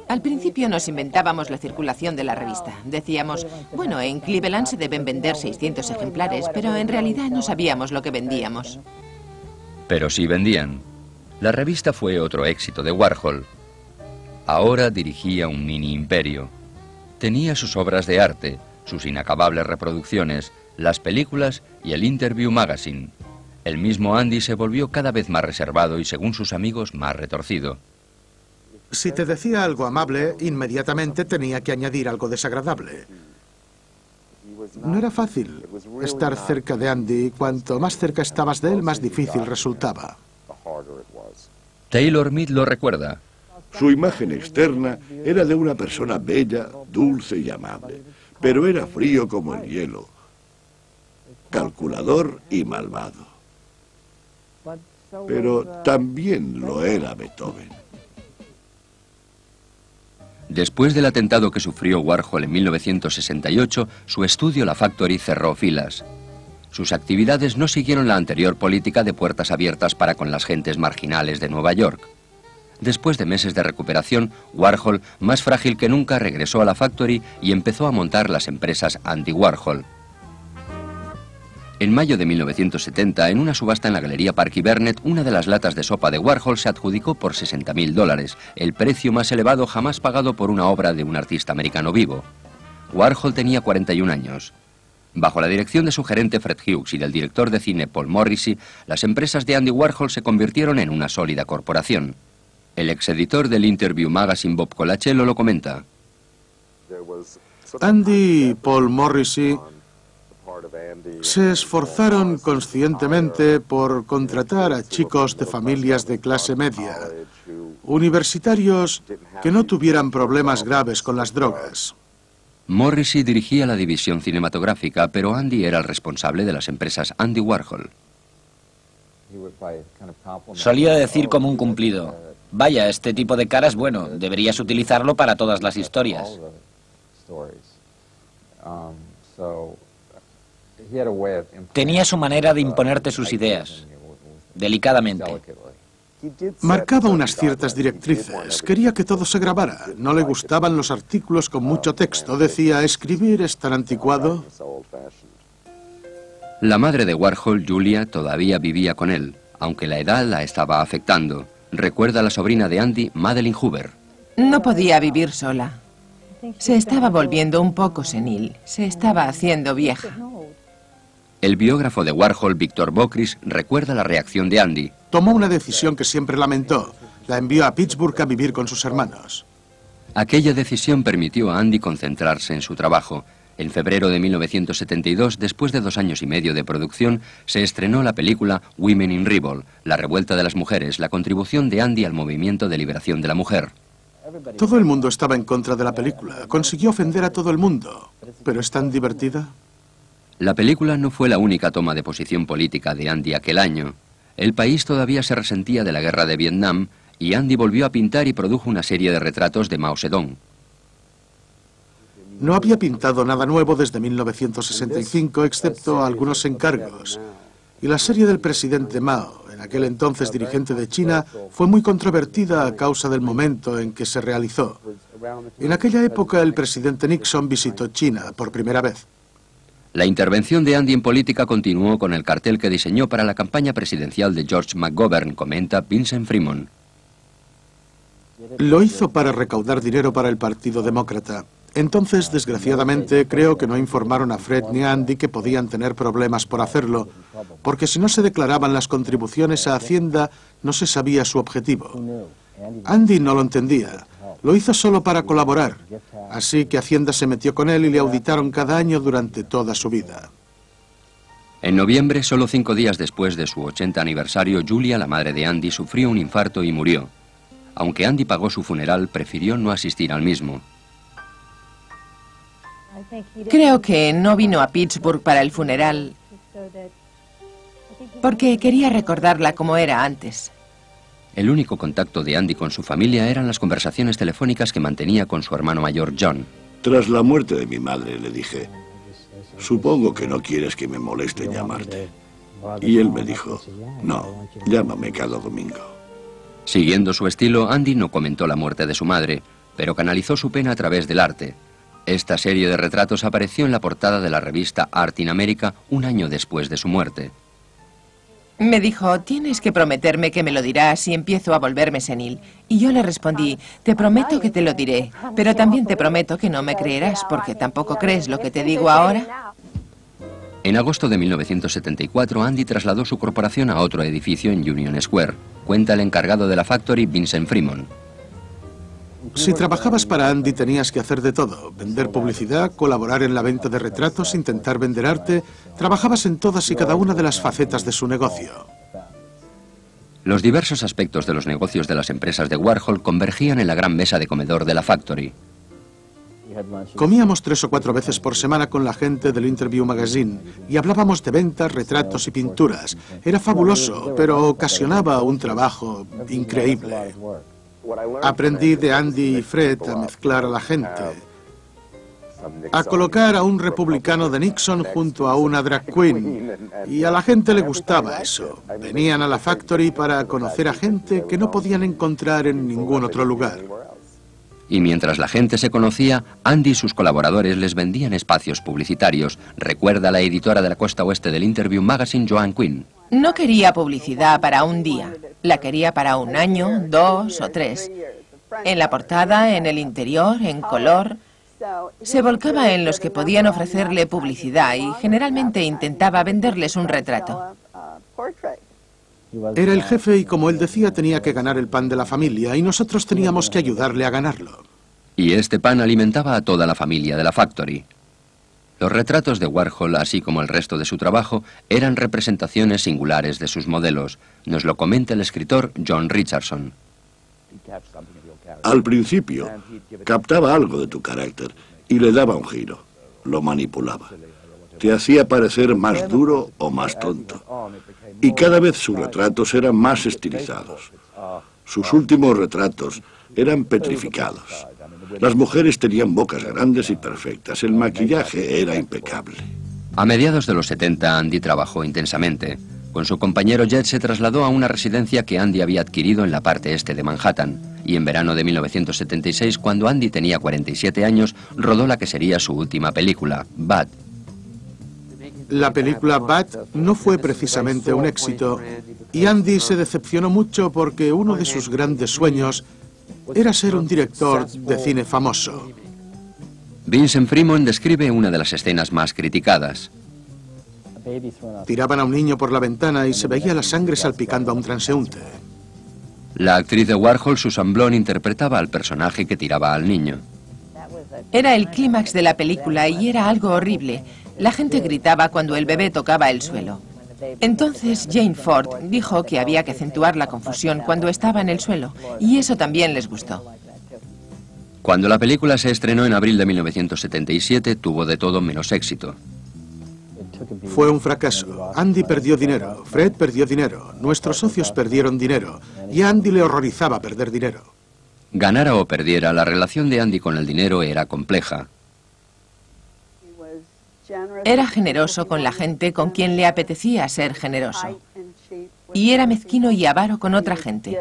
Al principio nos inventábamos la circulación de la revista. Decíamos, bueno, en Cleveland se deben vender 600 ejemplares, pero en realidad no sabíamos lo que vendíamos. Pero sí vendían. La revista fue otro éxito de Warhol. Ahora dirigía un mini imperio. Tenía sus obras de arte, sus inacabables reproducciones, las películas y el Interview Magazine. El mismo Andy se volvió cada vez más reservado y, según sus amigos, más retorcido. Si te decía algo amable, inmediatamente tenía que añadir algo desagradable. No era fácil estar cerca de Andy. Cuanto más cerca estabas de él, más difícil resultaba. Taylor Mead lo recuerda. Su imagen externa era de una persona bella, dulce y amable, pero era frío como el hielo, calculador y malvado. Pero también lo era Beethoven. Después del atentado que sufrió Warhol en 1968, su estudio La Factory cerró filas. Sus actividades no siguieron la anterior política de puertas abiertas para con las gentes marginales de Nueva York. Después de meses de recuperación, Warhol, más frágil que nunca, regresó a la Factory y empezó a montar las empresas Andy Warhol. En mayo de 1970, en una subasta en la Galería Parky Burnett, una de las latas de sopa de Warhol se adjudicó por $60.000, el precio más elevado jamás pagado por una obra de un artista americano vivo. Warhol tenía 41 años. Bajo la dirección de su gerente Fred Hughes y del director de cine Paul Morrissey, las empresas de Andy Warhol se convirtieron en una sólida corporación. El exeditor del Interview Magazine Bob Colachello lo comenta. Andy y Paul Morrissey se esforzaron conscientemente por contratar a chicos de familias de clase media, universitarios que no tuvieran problemas graves con las drogas. Morrissey dirigía la división cinematográfica, pero Andy era el responsable de las empresas Andy Warhol. Solía decir como un cumplido: vaya, este tipo de cara es bueno, deberías utilizarlo para todas las historias. Tenía su manera de imponerte sus ideas, delicadamente. Marcaba unas ciertas directrices. Quería que todo se grabara. No le gustaban los artículos con mucho texto. Decía, escribir es tan anticuado. La madre de Warhol, Julia, todavía vivía con él, aunque la edad la estaba afectando. Recuerda a la sobrina de Andy, Madeleine Hoover. No podía vivir sola. Se estaba volviendo un poco senil. Se estaba haciendo vieja. El biógrafo de Warhol, Victor Bokris, recuerda la reacción de Andy. Tomó una decisión que siempre lamentó. La envió a Pittsburgh a vivir con sus hermanos. Aquella decisión permitió a Andy concentrarse en su trabajo. En febrero de 1972, después de 2 años y medio de producción, se estrenó la película Women in Revolt, la revuelta de las mujeres, la contribución de Andy al movimiento de liberación de la mujer. Todo el mundo estaba en contra de la película. Consiguió ofender a todo el mundo. ¿Pero es tan divertida? La película no fue la única toma de posición política de Andy aquel año. El país todavía se resentía de la guerra de Vietnam y Andy volvió a pintar y produjo una serie de retratos de Mao Zedong. No había pintado nada nuevo desde 1965, excepto algunos encargos. Y la serie del presidente Mao, en aquel entonces dirigente de China, fue muy controvertida a causa del momento en que se realizó. En aquella época, el presidente Nixon visitó China por primera vez. La intervención de Andy en política continuó con el cartel que diseñó para la campaña presidencial de George McGovern, comenta Vincent Freeman. Lo hizo para recaudar dinero para el Partido Demócrata. Entonces, desgraciadamente, creo que no informaron a Fred ni a Andy que podían tener problemas por hacerlo, porque si no se declaraban las contribuciones a Hacienda, no se sabía su objetivo. Andy no lo entendía. Lo hizo solo para colaborar, así que Hacienda se metió con él y le auditaron cada año durante toda su vida. En noviembre, solo 5 días después de su 80 aniversario, Julia, la madre de Andy, sufrió un infarto y murió. Aunque Andy pagó su funeral, prefirió no asistir al mismo. Creo que no vino a Pittsburgh para el funeral porque quería recordarla como era antes. El único contacto de Andy con su familia eran las conversaciones telefónicas que mantenía con su hermano mayor, John. Tras la muerte de mi madre, le dije, supongo que no quieres que me moleste llamarte. Y él me dijo, no, llámame cada domingo. Siguiendo su estilo, Andy no comentó la muerte de su madre, pero canalizó su pena a través del arte. Esta serie de retratos apareció en la portada de la revista Art in America un año después de su muerte. Me dijo, tienes que prometerme que me lo dirás si empiezo a volverme senil. Y yo le respondí, te prometo que te lo diré, pero también te prometo que no me creerás porque tampoco crees lo que te digo ahora. En agosto de 1974, Andy trasladó su corporación a otro edificio en Union Square. Cuenta el encargado de la Factory, Vincent Freeman. Si trabajabas para Andy tenías que hacer de todo. Vender publicidad, colaborar en la venta de retratos, intentar vender arte. Trabajabas en todas y cada una de las facetas de su negocio. Los diversos aspectos de los negocios de las empresas de Warhol convergían en la gran mesa de comedor de la Factory. Comíamos 3 o 4 veces por semana con la gente del Interview Magazine y hablábamos de ventas, retratos y pinturas. Era fabuloso, pero ocasionaba un trabajo increíble. Aprendí de Andy y Fred a mezclar a la gente, a colocar a un republicano de Nixon junto a una drag queen, y a la gente le gustaba eso. Venían a la Factory para conocer a gente que no podían encontrar en ningún otro lugar. Y mientras la gente se conocía, Andy y sus colaboradores les vendían espacios publicitarios, recuerda la editora de la costa oeste del Interview Magazine, Joan Quinn. No quería publicidad para un día, la quería para un año, 2 o 3. En la portada, en el interior, en color. Se volcaba en los que podían ofrecerle publicidad y generalmente intentaba venderles un retrato. Era el jefe y, como él decía, tenía que ganar el pan de la familia y nosotros teníamos que ayudarle a ganarlo. Y este pan alimentaba a toda la familia de la Factory. Los retratos de Warhol, así como el resto de su trabajo, eran representaciones singulares de sus modelos. Nos lo comenta el escritor John Richardson. Al principio, captaba algo de tu carácter y le daba un giro. Lo manipulaba. Te hacía parecer más duro o más tonto. Y cada vez sus retratos eran más estilizados. Sus últimos retratos eran petrificados. Las mujeres tenían bocas grandes y perfectas. El maquillaje era impecable. A mediados de los 70, Andy trabajó intensamente. Con su compañero Jet se trasladó a una residencia que Andy había adquirido en la parte este de Manhattan. Y en verano de 1976, cuando Andy tenía 47 años, rodó la que sería su última película, Bad. La película Bad no fue precisamente un éxito y Andy se decepcionó mucho porque uno de sus grandes sueños era ser un director de cine famoso. Vincent Fremont describe una de las escenas más criticadas. Tiraban a un niño por la ventana y se veía la sangre salpicando a un transeúnte. La actriz de Warhol, Susan Blon, interpretaba al personaje que tiraba al niño. Era el clímax de la película y era algo horrible. La gente gritaba cuando el bebé tocaba el suelo. Entonces Jane Ford dijo que había que acentuar la confusión cuando estaba en el suelo, y eso también les gustó. Cuando la película se estrenó en abril de 1977, tuvo de todo menos éxito. Fue un fracaso. Andy perdió dinero, Fred perdió dinero, nuestros socios perdieron dinero, y a Andy le horrorizaba perder dinero. Ganara o perdiera, la relación de Andy con el dinero era compleja. Era generoso con la gente con quien le apetecía ser generoso. Y era mezquino y avaro con otra gente.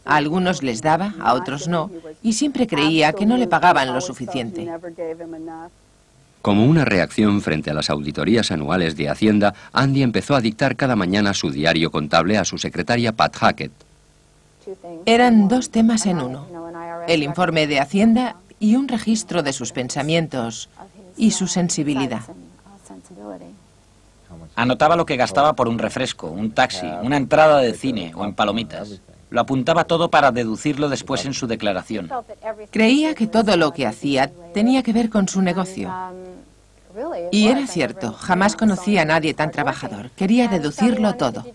A algunos les daba, a otros no, y siempre creía que no le pagaban lo suficiente. Como una reacción frente a las auditorías anuales de Hacienda, Andy empezó a dictar cada mañana su diario contable a su secretaria Pat Hackett. Eran 2 temas en uno: el informe de Hacienda y un registro de sus pensamientos y su sensibilidad. Anotaba lo que gastaba por un refresco, un taxi, una entrada de cine o en palomitas. Lo apuntaba todo para deducirlo después en su declaración. Creía que todo lo que hacía tenía que ver con su negocio. Y era cierto, jamás conocí a nadie tan trabajador. Quería deducirlo todo.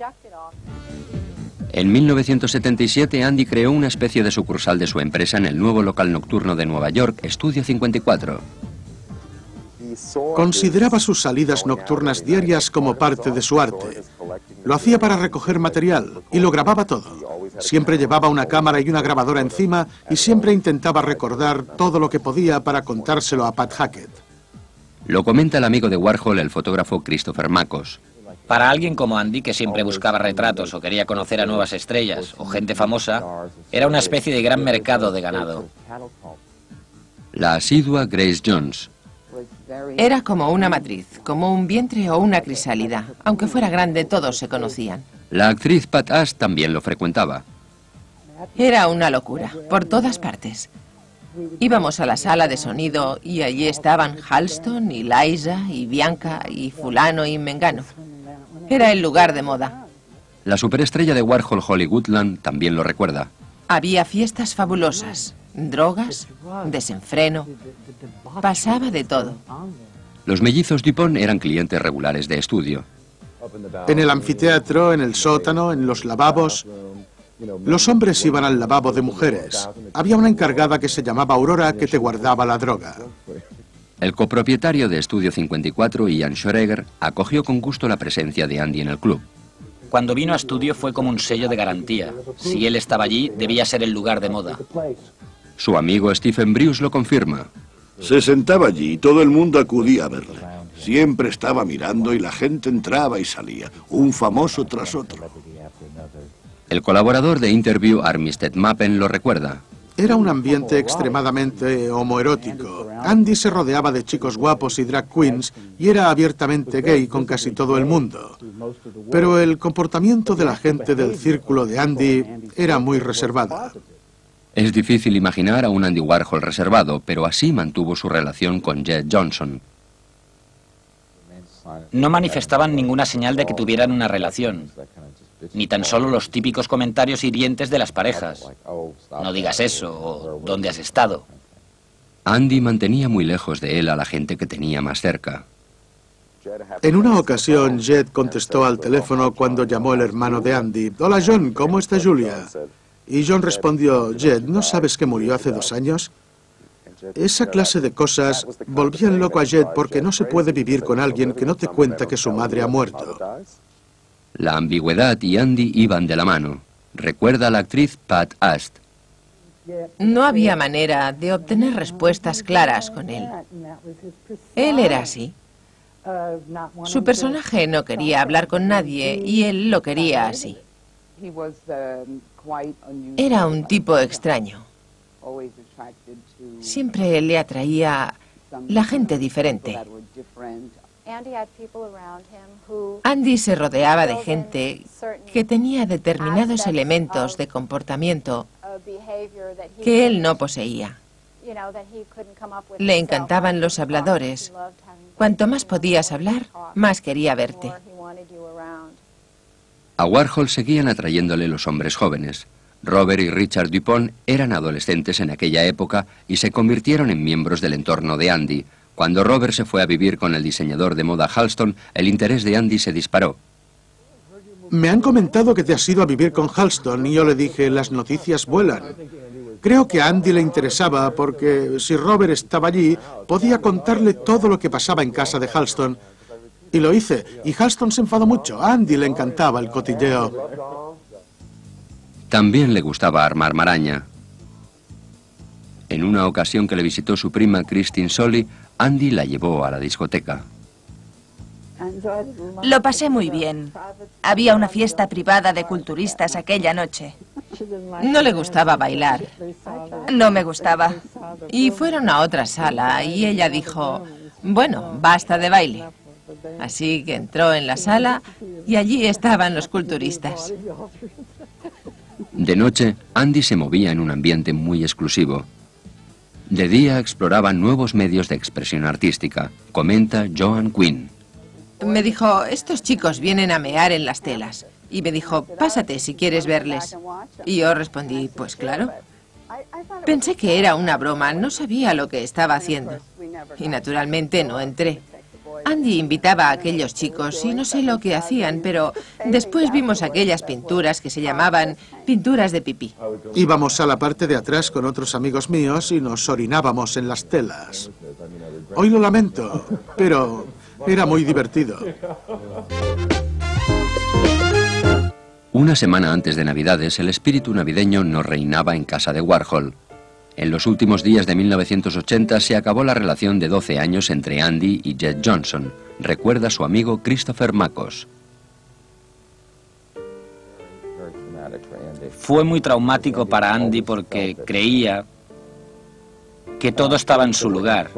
En 1977, Andy creó una especie de sucursal de su empresa en el nuevo local nocturno de Nueva York, Estudio 54. Consideraba sus salidas nocturnas diarias como parte de su arte. Lo hacía para recoger material y lo grababa todo. Siempre llevaba una cámara y una grabadora encima y siempre intentaba recordar todo lo que podía para contárselo a Pat Hackett. Lo comenta el amigo de Warhol, el fotógrafo Christopher Makos. Para alguien como Andy, que siempre buscaba retratos o quería conocer a nuevas estrellas o gente famosa, era una especie de gran mercado de ganado. La asidua Grace Jones. Era como una matriz, como un vientre o una crisálida. Aunque fuera grande, todos se conocían. La actriz Pat Ash también lo frecuentaba. Era una locura, por todas partes. Íbamos a la sala de sonido y allí estaban Halston y Liza y Bianca y fulano y mengano. Era el lugar de moda. La superestrella de Warhol, Holly Goodland, también lo recuerda. Había fiestas fabulosas, drogas, desenfreno. Pasaba de todo. Los mellizos Dupont eran clientes regulares de estudio. En el anfiteatro, en el sótano, en los lavabos. Los hombres iban al lavabo de mujeres. Había una encargada que se llamaba Aurora que te guardaba la droga. El copropietario de Estudio 54, Ian Schreger, acogió con gusto la presencia de Andy en el club. Cuando vino a estudio fue como un sello de garantía. Si él estaba allí, debía ser el lugar de moda. Su amigo Stephen Bruce lo confirma. Se sentaba allí y todo el mundo acudía a verle. Siempre estaba mirando y la gente entraba y salía, un famoso tras otro. El colaborador de Interview, Armistead Mappen, lo recuerda. Era un ambiente extremadamente homoerótico. Andy se rodeaba de chicos guapos y drag queens y era abiertamente gay con casi todo el mundo. Pero el comportamiento de la gente del círculo de Andy era muy reservada. Es difícil imaginar a un Andy Warhol reservado, pero así mantuvo su relación con Jed Johnson. No manifestaban ninguna señal de que tuvieran una relación, ni tan solo los típicos comentarios hirientes de las parejas. No digas eso, o ¿dónde has estado? Andy mantenía muy lejos de él a la gente que tenía más cerca. En una ocasión, Jed contestó al teléfono cuando llamó el hermano de Andy. «Hola, John, ¿cómo está Julia?» Y John respondió, «Jed, ¿no sabes que murió hace 2 años?» Esa clase de cosas volvían loco a Jed porque no se puede vivir con alguien que no te cuenta que su madre ha muerto. La ambigüedad y Andy iban de la mano. Recuerda a la actriz Pat Ast. No había manera de obtener respuestas claras con él. Él era así. Su personaje no quería hablar con nadie y él lo quería así. Era un tipo extraño. Siempre le atraía la gente diferente. Andy se rodeaba de gente que tenía determinados elementos de comportamiento que él no poseía. Le encantaban los habladores. Cuanto más podías hablar, más quería verte. A Warhol seguían atrayéndole los hombres jóvenes. Robert y Richard Dupont eran adolescentes en aquella época y se convirtieron en miembros del entorno de Andy. Cuando Robert se fue a vivir con el diseñador de moda Halston, el interés de Andy se disparó. Me han comentado que te has ido a vivir con Halston y yo le dije, las noticias vuelan. Creo que a Andy le interesaba porque si Robert estaba allí, podía contarle todo lo que pasaba en casa de Halston. Y lo hice, y Halston se enfadó mucho. A Andy le encantaba el cotilleo. También le gustaba armar maraña. En una ocasión que le visitó su prima Christine Solly, Andy la llevó a la discoteca. Lo pasé muy bien. Había una fiesta privada de culturistas aquella noche. No le gustaba bailar. No me gustaba. Y fueron a otra sala y ella dijo, bueno, basta de baile. Así que entró en la sala y allí estaban los culturistas. De noche, Andy se movía en un ambiente muy exclusivo. De día exploraba nuevos medios de expresión artística, comenta Joan Quinn. Me dijo, estos chicos vienen a mear en las telas. Y me dijo, pásate si quieres verles. Y yo respondí, pues claro. Pensé que era una broma, no sabía lo que estaba haciendo. Y naturalmente no entré. Andy invitaba a aquellos chicos y no sé lo que hacían, pero después vimos aquellas pinturas que se llamaban pinturas de pipí. Íbamos a la parte de atrás con otros amigos míos y nos orinábamos en las telas. Hoy lo lamento, pero era muy divertido. Una semana antes de Navidades, el espíritu navideño no reinaba en casa de Warhol. En los últimos días de 1980 se acabó la relación de 12 años entre Andy y Jed Johnson, recuerda su amigo Christopher Makos. Fue muy traumático para Andy porque creía que todo estaba en su lugar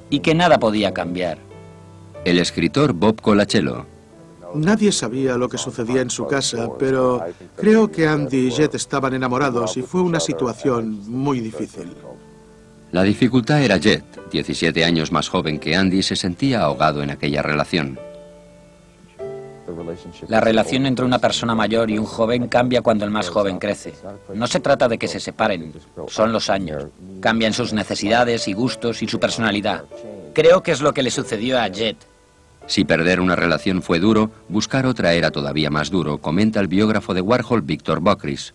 y que nada podía cambiar. El escritor Bob Colachello. Nadie sabía lo que sucedía en su casa, pero creo que Andy y Jed estaban enamorados y fue una situación muy difícil. La dificultad era Jed, 17 años más joven que Andy, y se sentía ahogado en aquella relación. La relación entre una persona mayor y un joven cambia cuando el más joven crece. No se trata de que se separen, son los años. Cambian sus necesidades y gustos y su personalidad. Creo que es lo que le sucedió a Jed. Si perder una relación fue duro, buscar otra era todavía más duro, comenta el biógrafo de Warhol, Victor Bockris.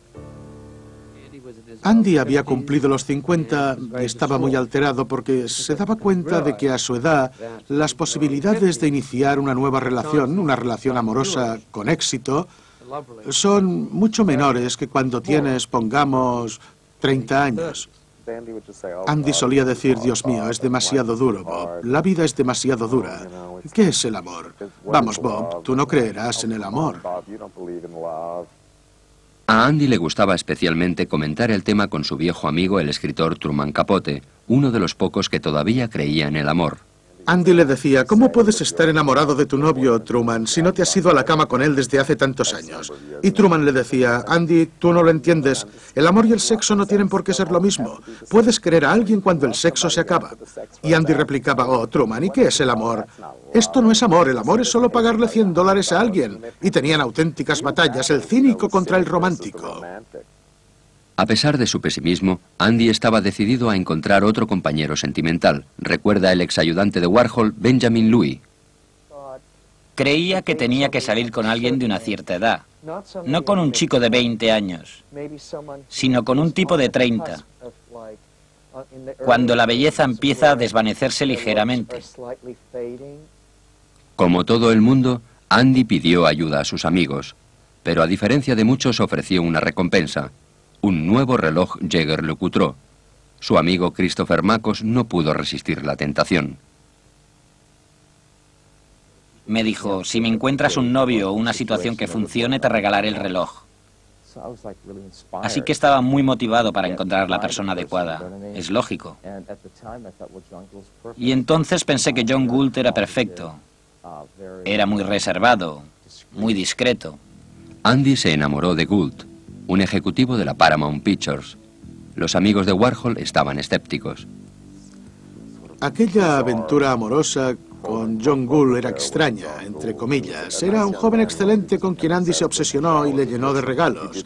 Andy había cumplido los 50 y estaba muy alterado porque se daba cuenta de que a su edad las posibilidades de iniciar una nueva relación, una relación amorosa con éxito, son mucho menores que cuando tienes, pongamos, 30 años. Andy solía decir, Dios mío, es demasiado duro, Bob. La vida es demasiado dura. ¿Qué es el amor? Vamos, Bob, tú no creerás en el amor. A Andy le gustaba especialmente comentar el tema con su viejo amigo, el escritor Truman Capote, uno de los pocos que todavía creía en el amor. Andy le decía, ¿cómo puedes estar enamorado de tu novio, Truman, si no te has ido a la cama con él desde hace tantos años? Y Truman le decía, Andy, tú no lo entiendes. El amor y el sexo no tienen por qué ser lo mismo. Puedes querer a alguien cuando el sexo se acaba. Y Andy replicaba, oh, Truman, ¿y qué es el amor? Esto no es amor, el amor es solo pagarle $100 a alguien. Y tenían auténticas batallas, el cínico contra el romántico. A pesar de su pesimismo, Andy estaba decidido a encontrar otro compañero sentimental, recuerda el exayudante de Warhol, Benjamin Louis. Creía que tenía que salir con alguien de una cierta edad, no con un chico de 20 años, sino con un tipo de 30, cuando la belleza empieza a desvanecerse ligeramente. Como todo el mundo, Andy pidió ayuda a sus amigos, pero a diferencia de muchos ofreció una recompensa. Un nuevo reloj Jaeger-LeCoultre. Su amigo Christopher Makos no pudo resistir la tentación. Me dijo, si me encuentras un novio o una situación que funcione, te regalaré el reloj. Así que estaba muy motivado para encontrar la persona adecuada. Es lógico. Y entonces pensé que John Gould era perfecto. Era muy reservado, muy discreto. Andy se enamoró de Gould, un ejecutivo de la Paramount Pictures. Los amigos de Warhol estaban escépticos. Aquella aventura amorosa con John Gould era extraña, entre comillas. Era un joven excelente con quien Andy se obsesionó y le llenó de regalos.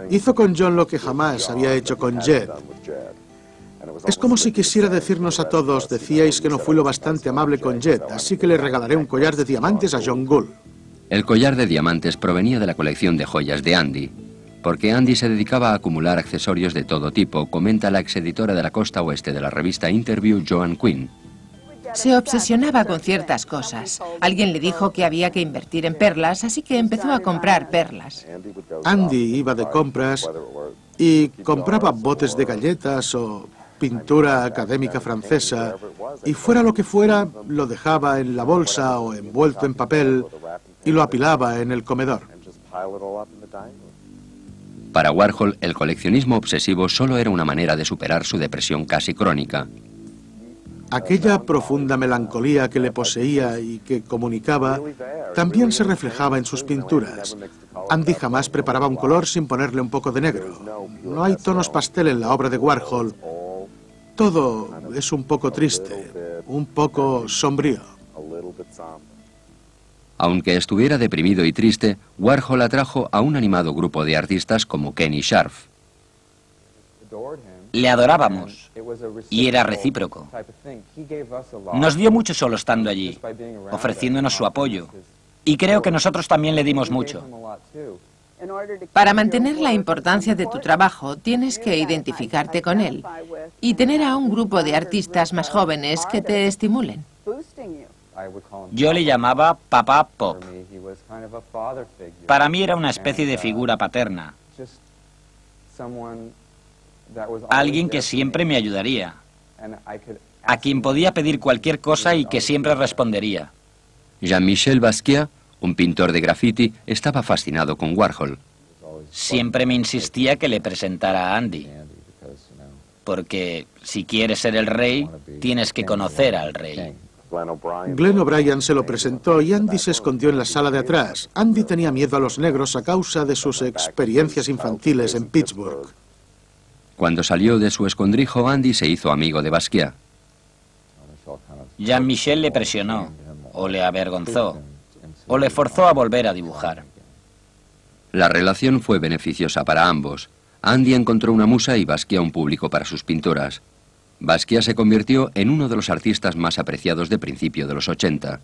Hizo con John lo que jamás había hecho con Jed. Es como si quisiera decirnos a todos, decíais que no fui lo bastante amable con Jed, así que le regalaré un collar de diamantes a John Gould. El collar de diamantes provenía de la colección de joyas de Andy, porque Andy se dedicaba a acumular accesorios de todo tipo, comenta la exeditora de la costa oeste de la revista Interview, Joan Quinn. Se obsesionaba con ciertas cosas. Alguien le dijo que había que invertir en perlas, así que empezó a comprar perlas. Andy iba de compras y compraba botes de galletas o pintura académica francesa, y fuera lo que fuera, lo dejaba en la bolsa o envuelto en papel y lo apilaba en el comedor. Para Warhol, el coleccionismo obsesivo solo era una manera de superar su depresión casi crónica. Aquella profunda melancolía que le poseía y que comunicaba también se reflejaba en sus pinturas. Andy jamás preparaba un color sin ponerle un poco de negro. No hay tonos pastel en la obra de Warhol. Todo es un poco triste, un poco sombrío. Aunque estuviera deprimido y triste, Warhol atrajo a un animado grupo de artistas como Kenny Scharf. Le adorábamos, y era recíproco. Nos dio mucho solo estando allí, ofreciéndonos su apoyo, y creo que nosotros también le dimos mucho. Para mantener la importancia de tu trabajo, tienes que identificarte con él y tener a un grupo de artistas más jóvenes que te estimulen. Yo le llamaba Papá Pop. Para mí era una especie de figura paterna. Alguien que siempre me ayudaría. A quien podía pedir cualquier cosa y que siempre respondería. Jean-Michel Basquiat, un pintor de graffiti, estaba fascinado con Warhol. Siempre me insistía que le presentara a Andy. Porque si quieres ser el rey, tienes que conocer al rey. Glenn O'Brien se lo presentó y Andy se escondió en la sala de atrás. Andy tenía miedo a los negros a causa de sus experiencias infantiles en Pittsburgh. Cuando salió de su escondrijo, Andy se hizo amigo de Basquiat. Jean-Michel le presionó, o le avergonzó, o le forzó a volver a dibujar. La relación fue beneficiosa para ambos. Andy encontró una musa y Basquiat un público para sus pinturas. Basquiat se convirtió en uno de los artistas más apreciados de principio de los 80.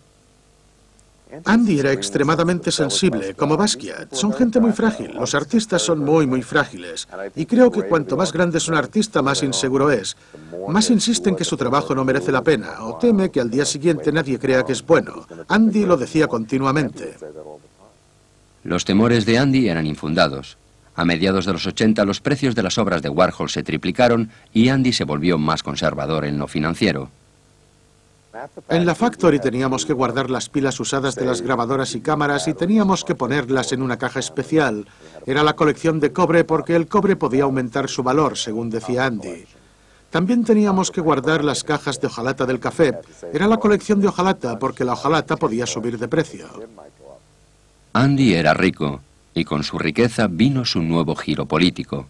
Andy era extremadamente sensible, como Basquiat. Son gente muy frágil. Los artistas son muy frágiles. Y creo que cuanto más grande es un artista, más inseguro es. Más insiste en que su trabajo no merece la pena, o teme que al día siguiente nadie crea que es bueno. Andy lo decía continuamente. Los temores de Andy eran infundados. A mediados de los 80 los precios de las obras de Warhol se triplicaron y Andy se volvió más conservador en lo financiero. En la Factory teníamos que guardar las pilas usadas de las grabadoras y cámaras y teníamos que ponerlas en una caja especial. Era la colección de cobre porque el cobre podía aumentar su valor, según decía Andy. También teníamos que guardar las cajas de hojalata del café. Era la colección de hojalata porque la hojalata podía subir de precio. Andy era rico y con su riqueza vino su nuevo giro político.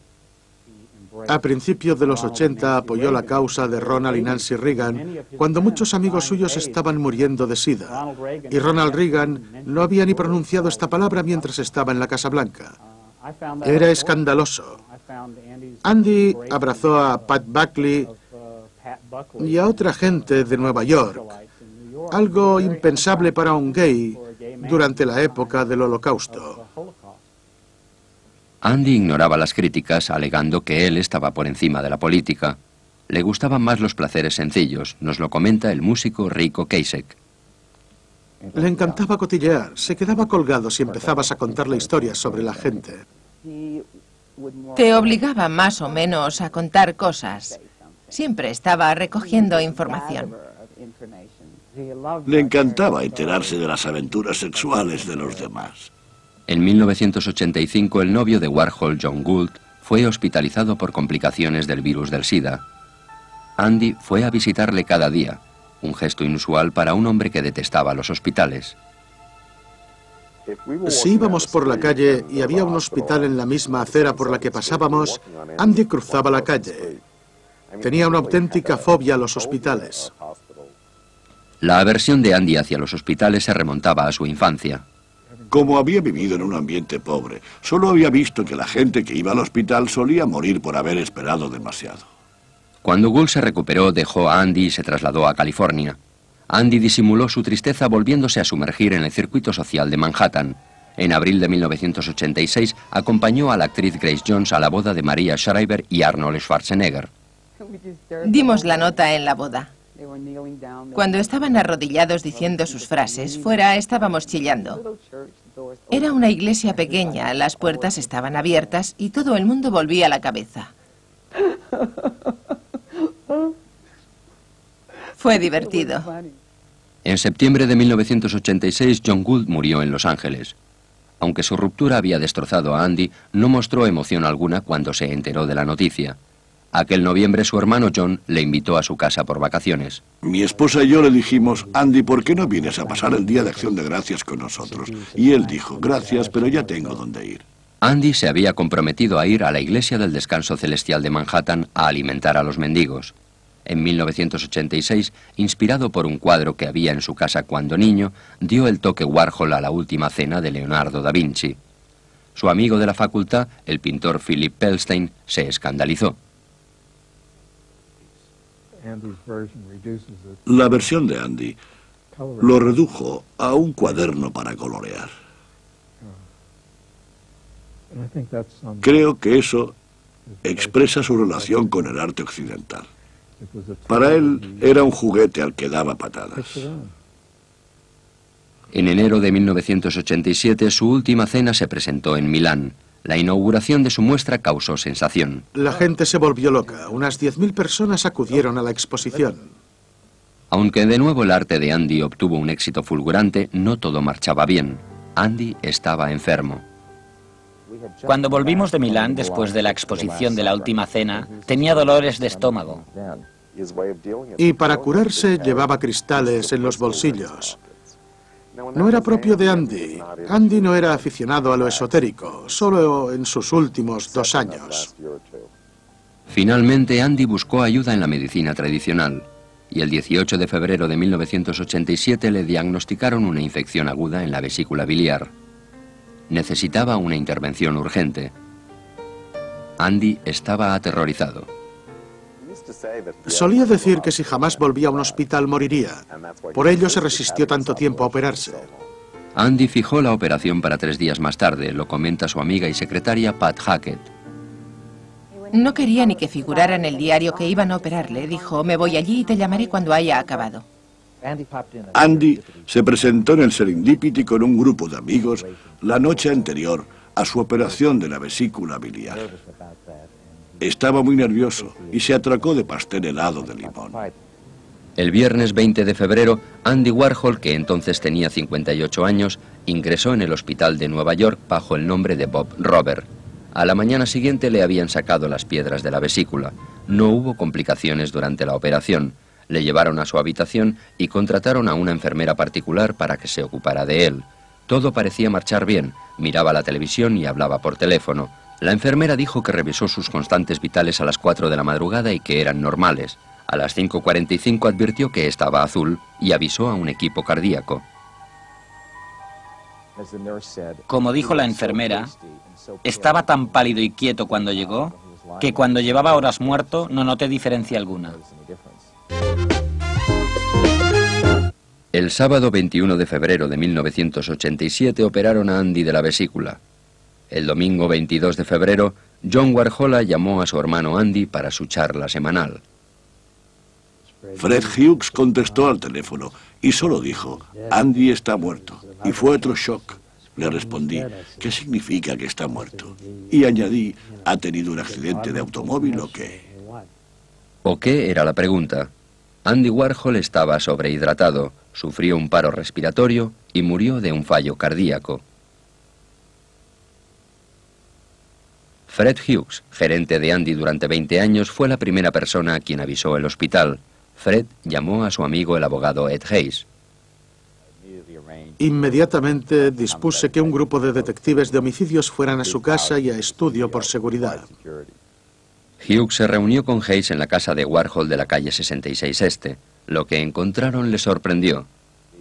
A principios de los 80 apoyó la causa de Ronald y Nancy Reagan cuando muchos amigos suyos estaban muriendo de sida. Y Ronald Reagan no había ni pronunciado esta palabra mientras estaba en la Casa Blanca. Era escandaloso. Andy abrazó a Pat Buckley y a otra gente de Nueva York, algo impensable para un gay durante la época del Holocausto. Andy ignoraba las críticas, alegando que él estaba por encima de la política. Le gustaban más los placeres sencillos, nos lo comenta el músico Rico Kasek. Le encantaba cotillear, se quedaba colgado si empezabas a contarle historias sobre la gente. Te obligaba más o menos a contar cosas. Siempre estaba recogiendo información. Le encantaba enterarse de las aventuras sexuales de los demás. En 1985 el novio de Warhol, John Gould, fue hospitalizado por complicaciones del virus del SIDA. Andy fue a visitarle cada día, un gesto inusual para un hombre que detestaba los hospitales. Si íbamos por la calle y había un hospital en la misma acera por la que pasábamos, Andy cruzaba la calle. Tenía una auténtica fobia a los hospitales. La aversión de Andy hacia los hospitales se remontaba a su infancia. Como había vivido en un ambiente pobre, solo había visto que la gente que iba al hospital solía morir por haber esperado demasiado. Cuando Gould se recuperó, dejó a Andy y se trasladó a California. Andy disimuló su tristeza volviéndose a sumergir en el circuito social de Manhattan. En abril de 1986 acompañó a la actriz Grace Jones a la boda de Maria Shriver y Arnold Schwarzenegger. Dimos la nota en la boda. Cuando estaban arrodillados diciendo sus frases, fuera estábamos chillando. Era una iglesia pequeña, las puertas estaban abiertas y todo el mundo volvía la cabeza. Fue divertido. En septiembre de 1986, John Gould murió en Los Ángeles. Aunque su ruptura había destrozado a Andy, no mostró emoción alguna cuando se enteró de la noticia. Aquel noviembre su hermano John le invitó a su casa por vacaciones. Mi esposa y yo le dijimos, Andy, ¿por qué no vienes a pasar el Día de Acción de Gracias con nosotros? Y él dijo, gracias, pero ya tengo dónde ir. Andy se había comprometido a ir a la Iglesia del Descanso Celestial de Manhattan a alimentar a los mendigos. En 1986, inspirado por un cuadro que había en su casa cuando niño, dio el toque Warhol a la Última Cena de Leonardo da Vinci. Su amigo de la facultad, el pintor Philip Pelstein, se escandalizó. La versión de Andy lo redujo a un cuaderno para colorear. Creo que eso expresa su relación con el arte occidental. Para él era un juguete al que daba patadas. En enero de 1987, su Última Cena se presentó en Milán. La inauguración de su muestra causó sensación. La gente se volvió loca. Unas 10.000 personas acudieron a la exposición. Aunque de nuevo el arte de Andy obtuvo un éxito fulgurante, no todo marchaba bien. Andy estaba enfermo. Cuando volvimos de Milán después de la exposición de la Última Cena, tenía dolores de estómago. Y para curarse llevaba cristales en los bolsillos. No era propio de Andy. Andy no era aficionado a lo esotérico, solo en sus últimos 2 años. Finalmente, Andy buscó ayuda en la medicina tradicional y el 18 de febrero de 1987 le diagnosticaron una infección aguda en la vesícula biliar. Necesitaba una intervención urgente. Andy estaba aterrorizado. Solía decir que si jamás volvía a un hospital moriría. Por ello se resistió tanto tiempo a operarse. Andy fijó la operación para 3 días más tarde, lo comenta su amiga y secretaria Pat Hackett. No quería ni que figurara en el diario que iban a operarle. Dijo, me voy allí y te llamaré cuando haya acabado. Andy se presentó en el Serendipity con un grupo de amigos la noche anterior a su operación de la vesícula biliar. Estaba muy nervioso y se atracó de pastel helado de limón. El viernes 20 de febrero, Andy Warhol, que entonces tenía 58 años, ingresó en el hospital de Nueva York bajo el nombre de Bob Robert. A la mañana siguiente le habían sacado las piedras de la vesícula. No hubo complicaciones durante la operación. Le llevaron a su habitación y contrataron a una enfermera particular para que se ocupara de él. Todo parecía marchar bien. Miraba la televisión y hablaba por teléfono. La enfermera dijo que revisó sus constantes vitales a las 4 de la madrugada y que eran normales. A las 5:45 advirtió que estaba azul y avisó a un equipo cardíaco. Como dijo la enfermera, estaba tan pálido y quieto cuando llegó que cuando llevaba horas muerto no noté diferencia alguna. El sábado 21 de febrero de 1987 operaron a Andy de la vesícula. El domingo 22 de febrero, John Warhol llamó a su hermano Andy para su charla semanal. Fred Hughes contestó al teléfono y solo dijo, Andy está muerto. Y fue otro shock. Le respondí, ¿qué significa que está muerto? Y añadí, ¿ha tenido un accidente de automóvil o qué? ¿O qué? Era la pregunta. Andy Warhol estaba sobrehidratado, sufrió un paro respiratorio y murió de un fallo cardíaco. Fred Hughes, gerente de Andy durante 20 años, fue la primera persona a quien avisó el hospital. Fred llamó a su amigo el abogado Ed Hayes. Inmediatamente dispuse que un grupo de detectives de homicidios fueran a su casa y a estudio por seguridad. Hughes se reunió con Hayes en la casa de Warhol de la calle 66 Este. Lo que encontraron le sorprendió.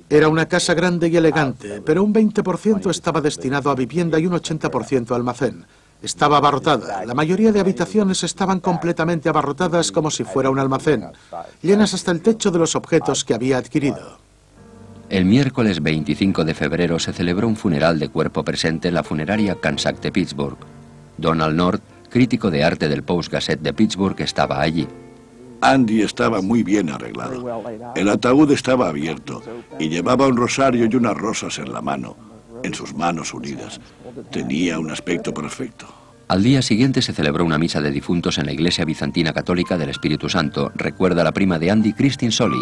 Era una casa grande y elegante, pero un 20% estaba destinado a vivienda y un 80% a almacén. Estaba abarrotada. La mayoría de habitaciones estaban completamente abarrotadas como si fuera un almacén, llenas hasta el techo de los objetos que había adquirido. El miércoles 25 de febrero se celebró un funeral de cuerpo presente en la funeraria Cansack de Pittsburgh. Donald North, crítico de arte del Post-Gazette de Pittsburgh, estaba allí. Andy estaba muy bien arreglado. El ataúd estaba abierto y llevaba un rosario y unas rosas en la mano, en sus manos unidas. Tenía un aspecto perfecto. Al día siguiente se celebró una misa de difuntos en la iglesia bizantina católica del Espíritu Santo, recuerda la prima de Andy, Christine Solly.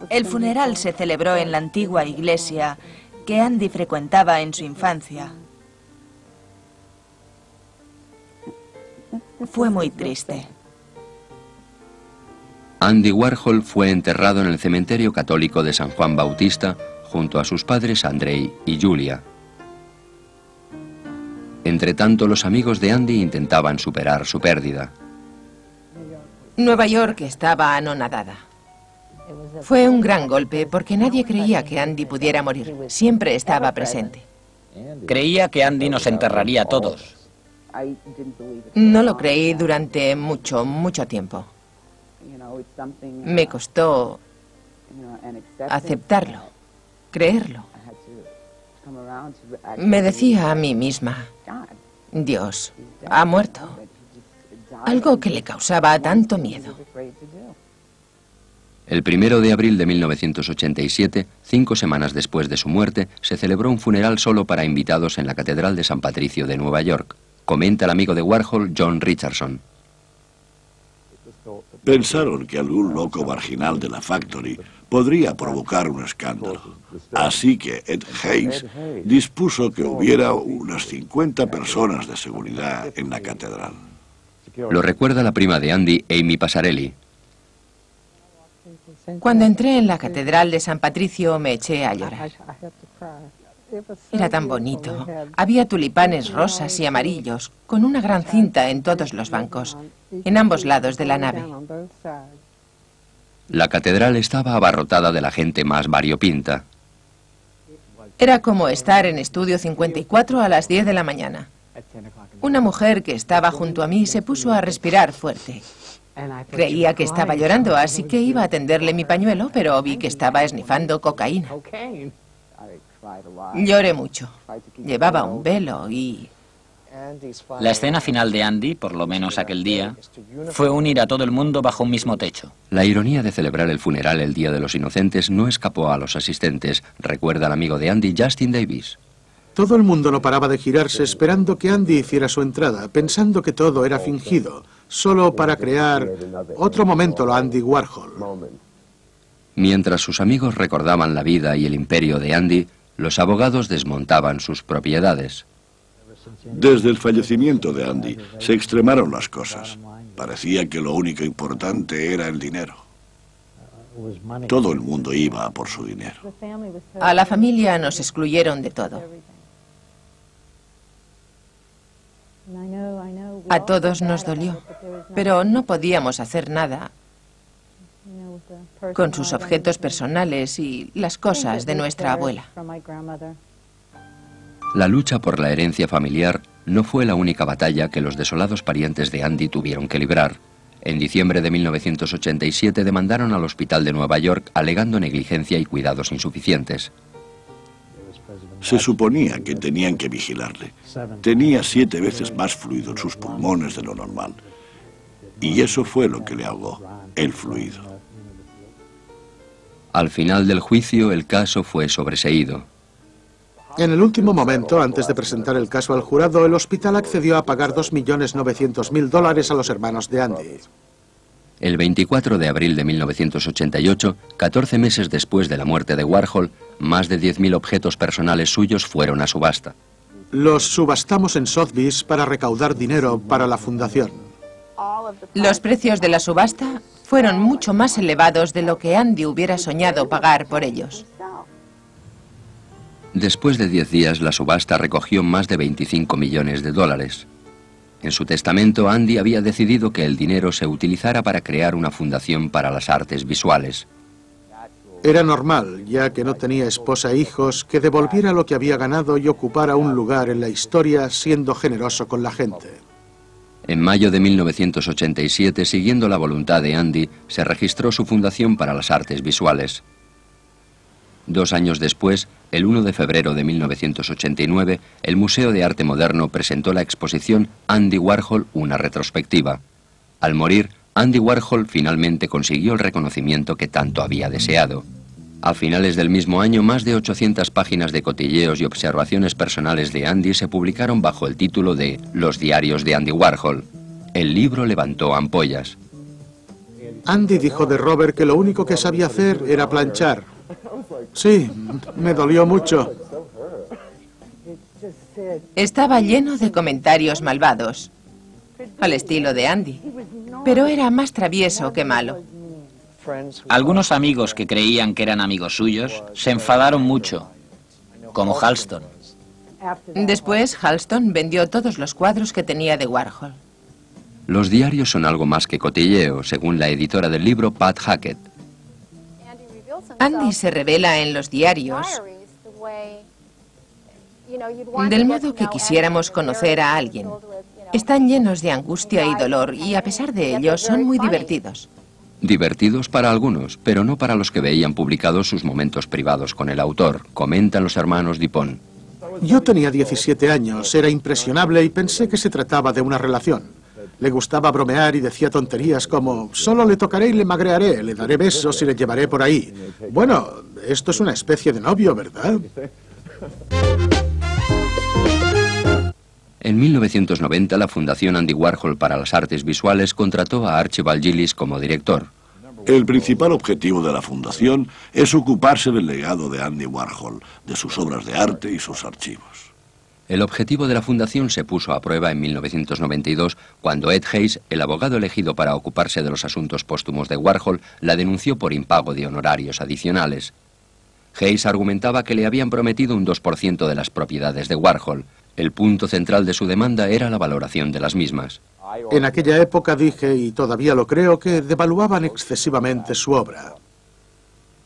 El funeral se celebró en la antigua iglesia que Andy frecuentaba en su infancia. Fue muy triste. Andy Warhol fue enterrado en el cementerio católico de San Juan Bautista junto a sus padres Andrei y Julia. Entretanto, los amigos de Andy intentaban superar su pérdida. Nueva York estaba anonadada. Fue un gran golpe porque nadie creía que Andy pudiera morir. Siempre estaba presente. Creía que Andy nos enterraría a todos. No lo creí durante mucho tiempo. Me costó aceptarlo, creerlo. Me decía a mí misma, Dios ha muerto. Algo que le causaba tanto miedo. El 1 de abril de 1987, 5 semanas después de su muerte, se celebró un funeral solo para invitados en la Catedral de San Patricio de Nueva York. Comenta el amigo de Warhol, John Richardson. Pensaron que algún loco marginal de la Factory podría provocar un escándalo. Así que Ed Hayes dispuso que hubiera unas 50 personas de seguridad en la catedral. Lo recuerda la prima de Andy, Amy Passarelli. Cuando entré en la Catedral de San Patricio me eché a llorar. Era tan bonito. Había tulipanes rosas y amarillos, con una gran cinta en todos los bancos, en ambos lados de la nave. La catedral estaba abarrotada de la gente más variopinta. Era como estar en Estudio 54 a las 10 de la mañana. Una mujer que estaba junto a mí se puso a respirar fuerte. Creía que estaba llorando, así que iba a tenderle mi pañuelo, pero vi que estaba esnifando cocaína. Lloré mucho. Llevaba un velo y... La escena final de Andy, por lo menos aquel día, fue unir a todo el mundo bajo un mismo techo. La ironía de celebrar el funeral el Día de los Inocentes no escapó a los asistentes, recuerda el amigo de Andy, Justin Davis. Todo el mundo no paraba de girarse esperando que Andy hiciera su entrada, pensando que todo era fingido, solo para crear otro momento lo Andy Warhol. Mientras sus amigos recordaban la vida y el imperio de Andy, los abogados desmontaban sus propiedades. Desde el fallecimiento de Andy se extremaron las cosas. Parecía que lo único importante era el dinero. Todo el mundo iba a por su dinero. A la familia nos excluyeron de todo. A todos nos dolió, pero no podíamos hacer nada con sus objetos personales y las cosas de nuestra abuela. La lucha por la herencia familiar no fue la única batalla que los desolados parientes de Andy tuvieron que librar. En diciembre de 1987 demandaron al hospital de Nueva York alegando negligencia y cuidados insuficientes. Se suponía que tenían que vigilarle. Tenía 7 veces más fluido en sus pulmones de lo normal. Y eso fue lo que le ahogó, el fluido. Al final del juicio, el caso fue sobreseído. En el último momento, antes de presentar el caso al jurado, el hospital accedió a pagar $2.900.000 a los hermanos de Andy. El 24 de abril de 1988, 14 meses después de la muerte de Warhol, más de 10.000 objetos personales suyos fueron a subasta. Los subastamos en Sotheby's para recaudar dinero para la fundación. Los precios de la subasta fueron mucho más elevados de lo que Andy hubiera soñado pagar por ellos. Después de 10 días, la subasta recogió más de $25 millones. En su testamento, Andy había decidido que el dinero se utilizara para crear una fundación para las artes visuales. Era normal, ya que no tenía esposa e hijos, que devolviera lo que había ganado y ocupara un lugar en la historia siendo generoso con la gente. En mayo de 1987, siguiendo la voluntad de Andy, se registró su Fundación para las Artes Visuales. 2 años después, el 1 de febrero de 1989, el Museo de Arte Moderno presentó la exposición Andy Warhol, una retrospectiva. Al morir, Andy Warhol finalmente consiguió el reconocimiento que tanto había deseado. A finales del mismo año, más de 800 páginas de cotilleos y observaciones personales de Andy se publicaron bajo el título de Los diarios de Andy Warhol. El libro levantó ampollas. Andy dijo de Robert que lo único que sabía hacer era planchar. Sí, me dolió mucho. Estaba lleno de comentarios malvados, al estilo de Andy, pero era más travieso que malo. Algunos amigos que creían que eran amigos suyos se enfadaron mucho, como Halston. Después, Halston vendió todos los cuadros que tenía de Warhol. Los diarios son algo más que cotilleo, según la editora del libro, Pat Hackett. Andy se revela en los diarios del modo que quisiéramos conocer a alguien. Están llenos de angustia y dolor y a pesar de ello son muy divertidos. Divertidos para algunos, pero no para los que veían publicados sus momentos privados con el autor, comentan los hermanos Dupont. Yo tenía 17 años, era impresionable y pensé que se trataba de una relación. Le gustaba bromear y decía tonterías como, solo le tocaré y le magrearé, le daré besos y le llevaré por ahí. Bueno, esto es una especie de novio, ¿verdad? En 1990, la Fundación Andy Warhol para las Artes Visuales contrató a Archibald Gillies como director. El principal objetivo de la fundación es ocuparse del legado de Andy Warhol, de sus obras de arte y sus archivos. El objetivo de la fundación se puso a prueba en 1992, cuando Ed Hayes, el abogado elegido para ocuparse de los asuntos póstumos de Warhol, la denunció por impago de honorarios adicionales. Hayes argumentaba que le habían prometido un 2% de las propiedades de Warhol. El punto central de su demanda era la valoración de las mismas. En aquella época dije, y todavía lo creo, que devaluaban excesivamente su obra.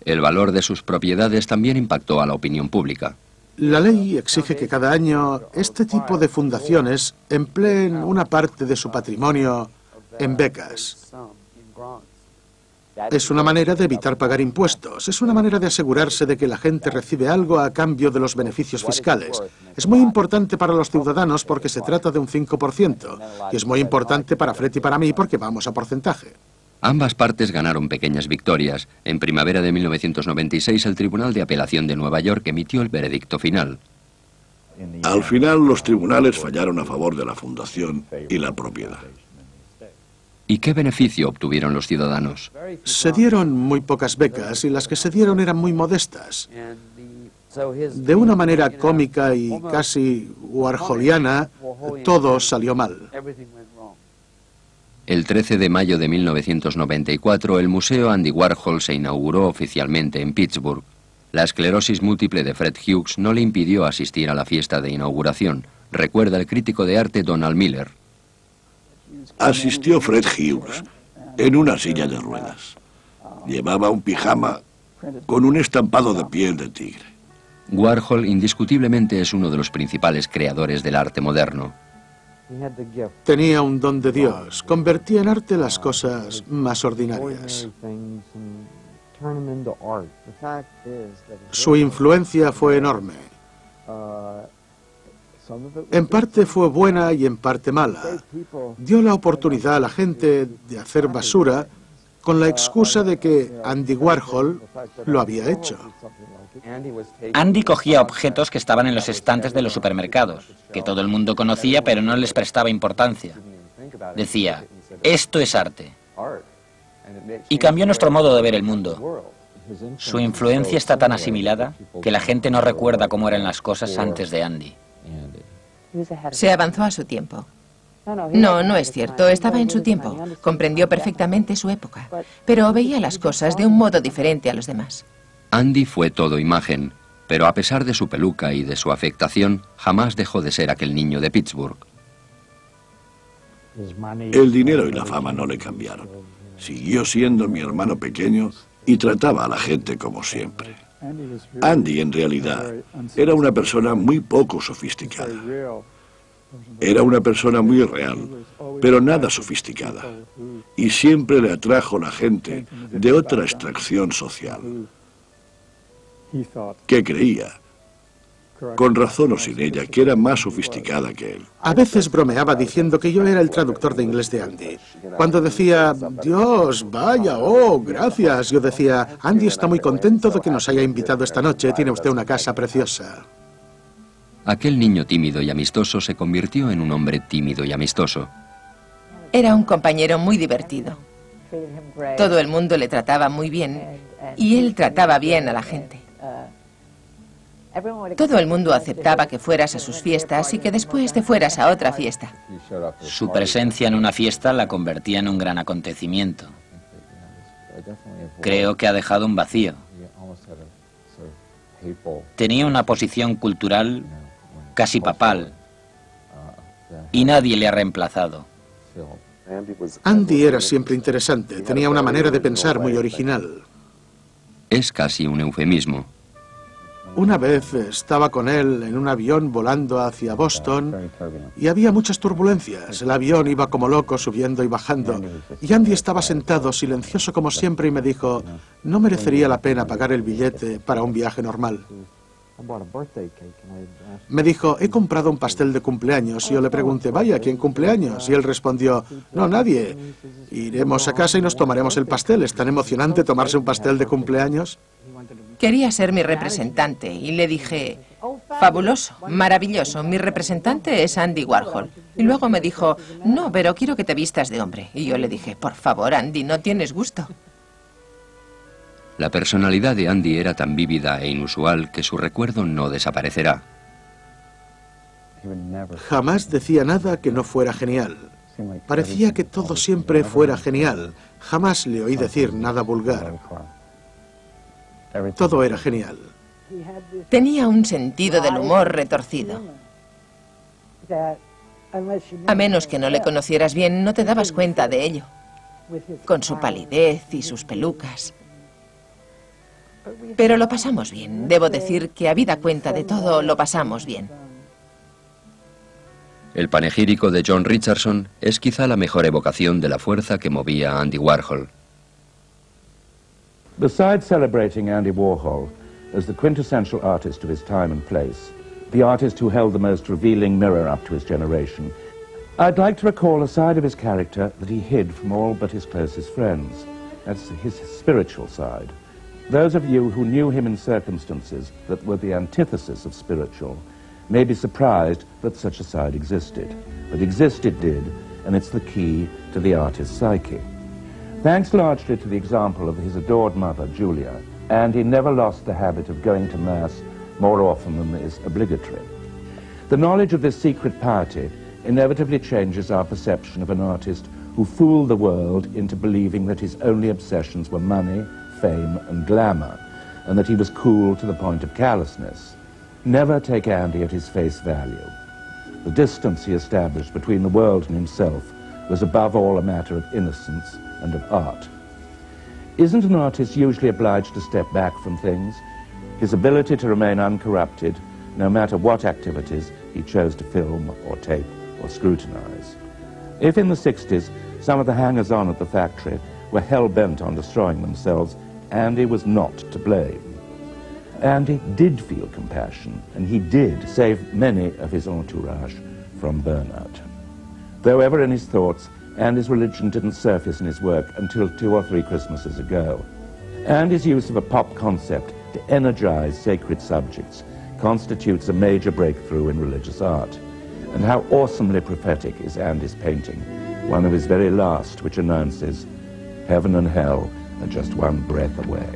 El valor de sus propiedades también impactó a la opinión pública. La ley exige que cada año este tipo de fundaciones empleen una parte de su patrimonio en becas. Es una manera de evitar pagar impuestos. Es una manera de asegurarse de que la gente recibe algo a cambio de los beneficios fiscales. Es muy importante para los ciudadanos porque se trata de un 5%. Y es muy importante para Fred y para mí porque vamos a porcentaje. Ambas partes ganaron pequeñas victorias. En primavera de 1996, el Tribunal de Apelación de Nueva York emitió el veredicto final. Al final, los tribunales fallaron a favor de la fundación y la propiedad. ¿Y qué beneficio obtuvieron los ciudadanos? Se dieron muy pocas becas y las que se dieron eran muy modestas. De una manera cómica y casi warholiana, todo salió mal. El 13 de mayo de 1994, el Museo Andy Warhol se inauguró oficialmente en Pittsburgh. La esclerosis múltiple de Fred Hughes no le impidió asistir a la fiesta de inauguración, recuerda el crítico de arte Donald Miller. Asistió Fred Hughes en una silla de ruedas. Llevaba un pijama con un estampado de piel de tigre. Warhol indiscutiblemente es uno de los principales creadores del arte moderno. Tenía un don de Dios. Convertía en arte las cosas más ordinarias. Su influencia fue enorme. En parte fue buena y en parte mala. Dio la oportunidad a la gente de hacer basura con la excusa de que Andy Warhol lo había hecho. Andy cogía objetos que estaban en los estantes de los supermercados, que todo el mundo conocía pero no les prestaba importancia. Decía, esto es arte. Y cambió nuestro modo de ver el mundo. Su influencia está tan asimilada que la gente no recuerda cómo eran las cosas antes de Andy. Se avanzó a su tiempo. No, no es cierto. Estaba en su tiempo. Comprendió perfectamente su época. Pero veía las cosas de un modo diferente a los demás. Andy fue todo imagen, pero a pesar de su peluca y de su afectación, jamás dejó de ser aquel niño de Pittsburgh. El dinero y la fama no le cambiaron. Siguió siendo mi hermano pequeño y trataba a la gente como siempre. Andy, en realidad, era una persona muy poco sofisticada. Era una persona muy real, pero nada sofisticada. Y siempre le atrajo la gente de otra extracción social, que creía, con razón o sin ella, que era más sofisticada que él. A veces bromeaba diciendo que yo era el traductor de inglés de Andy. Cuando decía, Dios, vaya, oh, gracias, yo decía, Andy está muy contento de que nos haya invitado esta noche, tiene usted una casa preciosa. Aquel niño tímido y amistoso se convirtió en un hombre tímido y amistoso. Era un compañero muy divertido. Todo el mundo le trataba muy bien y él trataba bien a la gente. Todo el mundo aceptaba que fueras a sus fiestas y que después te fueras a otra fiesta. Su presencia en una fiesta la convertía en un gran acontecimiento. Creo que ha dejado un vacío. Tenía una posición cultural casi papal y nadie le ha reemplazado. Andy era siempre interesante, tenía una manera de pensar muy original. Es casi un eufemismo. Una vez estaba con él en un avión volando hacia Boston y había muchas turbulencias. El avión iba como loco subiendo y bajando y Andy estaba sentado silencioso como siempre y me dijo, no merecería la pena pagar el billete para un viaje normal. Me dijo, he comprado un pastel de cumpleaños y yo le pregunté, vaya, ¿quién cumpleaños? Y él respondió, no, nadie. Iremos a casa y nos tomaremos el pastel. ¿Es tan emocionante tomarse un pastel de cumpleaños? Quería ser mi representante y le dije, fabuloso, maravilloso, mi representante es Andy Warhol. Y luego me dijo, no, pero quiero que te vistas de hombre. Y yo le dije, por favor, Andy, no tienes gusto. La personalidad de Andy era tan vívida e inusual que su recuerdo no desaparecerá. Jamás decía nada que no fuera genial. Parecía que todo siempre fuera genial. Jamás le oí decir nada vulgar. Todo era genial. Tenía un sentido del humor retorcido. A menos que no le conocieras bien, no te dabas cuenta de ello. Con su palidez y sus pelucas. Pero lo pasamos bien. Debo decir que habida cuenta de todo, lo pasamos bien. El panegírico de John Richardson es quizá la mejor evocación de la fuerza que movía a Andy Warhol. Besides celebrating Andy Warhol as the quintessential artist of his time and place, the artist who held the most revealing mirror up to his generation, I'd like to recall a side of his character that he hid from all but his closest friends. That's his spiritual side. Those of you who knew him in circumstances that were the antithesis of spiritual may be surprised that such a side existed. But exist it did, and it's the key to the artist's psyche. Thanks largely to the example of his adored mother, Julia, Andy never lost the habit of going to Mass more often than is obligatory. The knowledge of this secret piety inevitably changes our perception of an artist who fooled the world into believing that his only obsessions were money, fame, and glamour, and that he was cool to the point of callousness. Never take Andy at his face value. The distance he established between the world and himself was above all a matter of innocence and of art. Isn't an artist usually obliged to step back from things? His ability to remain uncorrupted, no matter what activities he chose to film or tape or scrutinize. If in the 60s some of the hangers-on at the factory were hell-bent on destroying themselves, Andy was not to blame. Andy did feel compassion, and he did save many of his entourage from burnout. Though ever in his thoughts, Andy's religion didn't surface in his work until 2 or 3 Christmases ago. Andy's use of a pop concept to energize sacred subjects constitutes a major breakthrough in religious art. And how awesomely prophetic is Andy's painting, one of his very last, which announces, "Heaven and hell are just one breath away."